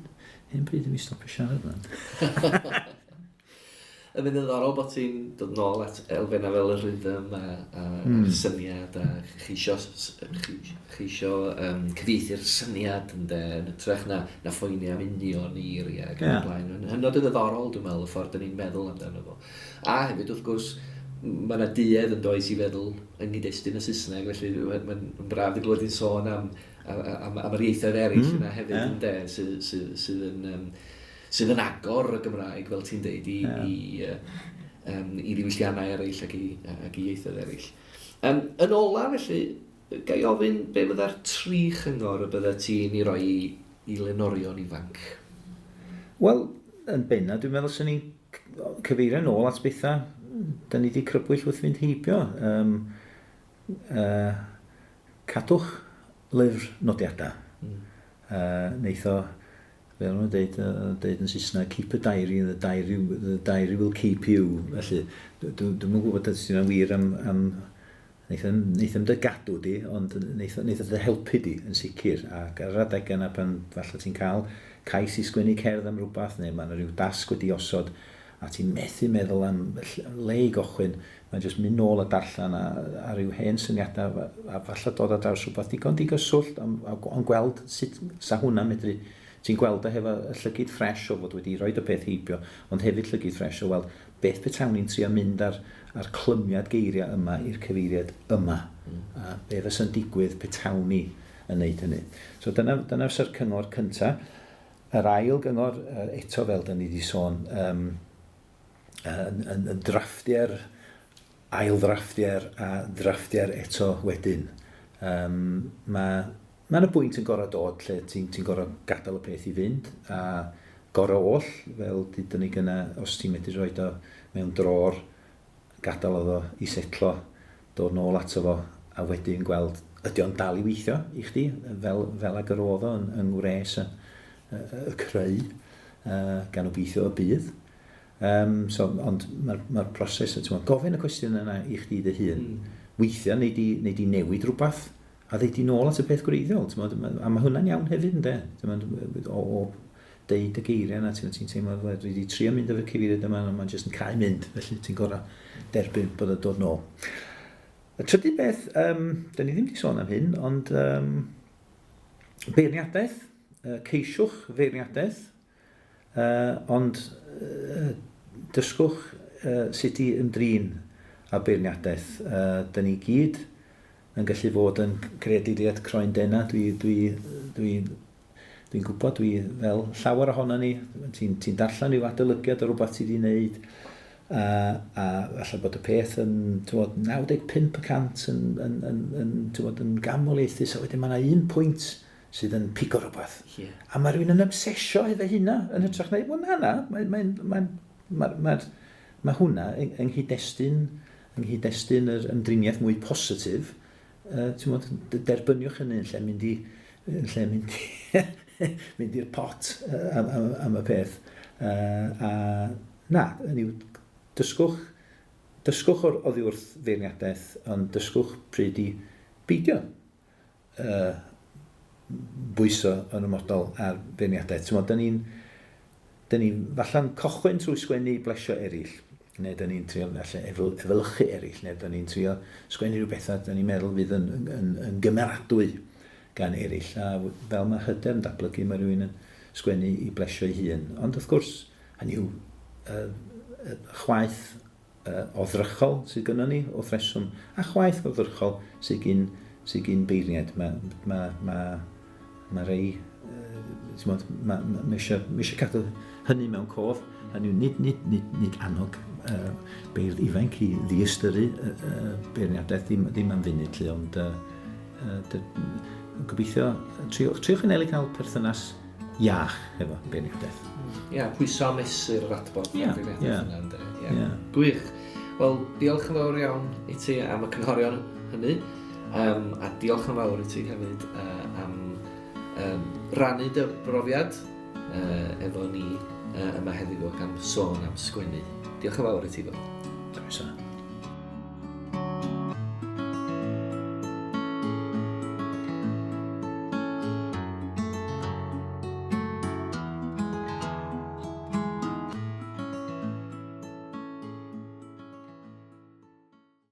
hyn bryd i mi stopio siarad yma. Yn mynd yn ddorol bod ti'n dod nôl at elfenna fel y rhythm a syniad a cheisio cyfieithu'r syniad yn ytrach na ffwyni am union eiriau ac yn y blaen. Hynod yn ddiddorol, dwi'n meddwl, y ffordd dyn ni'n meddwl amdano fo. A hefyd, wrth gwrs, mae yna duedd yn does i feddwl yng nghyd-destun y Saesneg, felly mae'n braf i glywed i'n sôn am yr ieithoedd eraill yna hefyd yn sydd yn agor y Gymraeg, fel ti'n deud, i ddiwylliannau eraill ac i ieithoedd eraill. Yn ola, felly, gai ofyn be fydda'r 3 chyngor y bydda ti'n ei roi i lenorion ifanc? Wel, yn benna, dwi'n meddwl sy'n ni'n cyfeirio nôl at bethau, da ni wedi crybwyll wrth fynd heibio. Cadwch lyfr nodiadau. Neith o, fel nhw'n deud yn Saesneg, keep a diary, the diary will keep you. Felly, dwi'n gwybod at sy'n wir am neith am dy gadw di, ond neith dy helpu di yn sicr. Ac ar adeg yna pan falle ti'n cael cais i sgwennu cerdd am rhywbeth, neu mae yna rhyw dasg wedi osod, a ti'n methu meddwl am le i gochwyn, mae'n jyst mynd nôl a darllen a rhyw hen syniadau a falle dod a draws rhywbeth digon digyswllt, ond gweld sut sa hwnna medru. Ti'n gweld o hefo y llygyd ffres o fod wedi rhoi y peth heibio, ond hefyd llygyd ffres o weld beth petawn ni'n trio mynd ar clymiad geiriau yma i'r cyfeiriad yma. A be fysa'n digwydd petawn ni yn neud hynny. So dyna fysa'r cyngor cyntaf. Yr ail gyngor, eto fel da ni wedi sôn, yn drafftiau'r, ail drafftiau'r a drafftiau'r eto wedyn. Mae'n y bwynt yn gorau dod lle ti'n gorau gadael y peth i fynd a gorau oll, fel dydyn ni gyna, os ti'n medru rhoi o mewn dror, gadael o i setlo, dod nôl ato fo a wedyn gweld ydy o'n dal i weithio i chdi, fel ag yr oedd o yng ngwres y creu gan obeithio y bydd. Ond mae'r proses, gofyn y cwestiwn yna i chdi dy hun, weithio neu di newid rhywbeth, a ddeud i nôl at y peth gwreiddiol, a mae hwnna'n iawn hefyd ynddo, o deud y geiriau yna, ti'n teimlo, dwi wedi trio mynd efo'r cyfeiriad yma, ond mae'n jyst yn cael mynd, felly ti'n gorau derbyn bod yn dod nôl. Y trydydd beth, da ni ddim wedi sôn am hyn, ond beirniadaeth, ceisiwch feirniadaeth, ond dysgwch sut i ymdrin a beirniadaeth. Da ni gyd yn gallu fod yn creaduriad croen dena. Dwi'n gwybod, fel llawer ohono ni, ti'n darllen rhyw adolygiad o rhywbeth ti wedi wneud, a falle bod y peth yn 95% yn gamolaethus, a wedyn mae yna un pwynt sydd yn pigo rhywbeth. A mae rhywun yn obsesio efo hynna, yn hytrach na, mae hwnna yng nghyd-destun yr ymdriniaeth mwy positif, derbyniwch hynny lle mynd i'r pot am y peth. Dysgwch oddi wrth feirniadaeth, ond dysgwch pryd i beidio bwyso yn y model ar feirniadaeth. Da ni'n falle'n cochwyn trwy sgwennu blesio eraill, neu da ni'n trio efelychu eraill, neu da ni'n trio sgwennu rhyw bethau, da ni'n meddwl fydd yn gymeradwy gan eraill. A fel mae hyder yn datblygu, mae rhywun yn sgwennu i blesio ei hun. Ond wrth gwrs, hynny yw chwaith oddrychol sydd gynnon ni o threswm, a chwaith oddrychol sydd gyn beirniad. Mae rei, mae eisiau cadw hynny mewn cof, hynny nid annog beirdd ifanc i ddiystyru beirniadaeth ddim am funud lle, ond gobeithio triwch yn ei cael perthynas iach efo beirniadaeth. Ia, pwyso a mesur yr adborth. Ie. Gwych. Wel, diolch yn fawr iawn i ti am y cynghorion hynny, a diolch yn fawr i ti hefyd am rannu dy brofiad efo ni yma heddiw ac am sôn am sgwennu. Diolch yn fawr i ti. Croeso.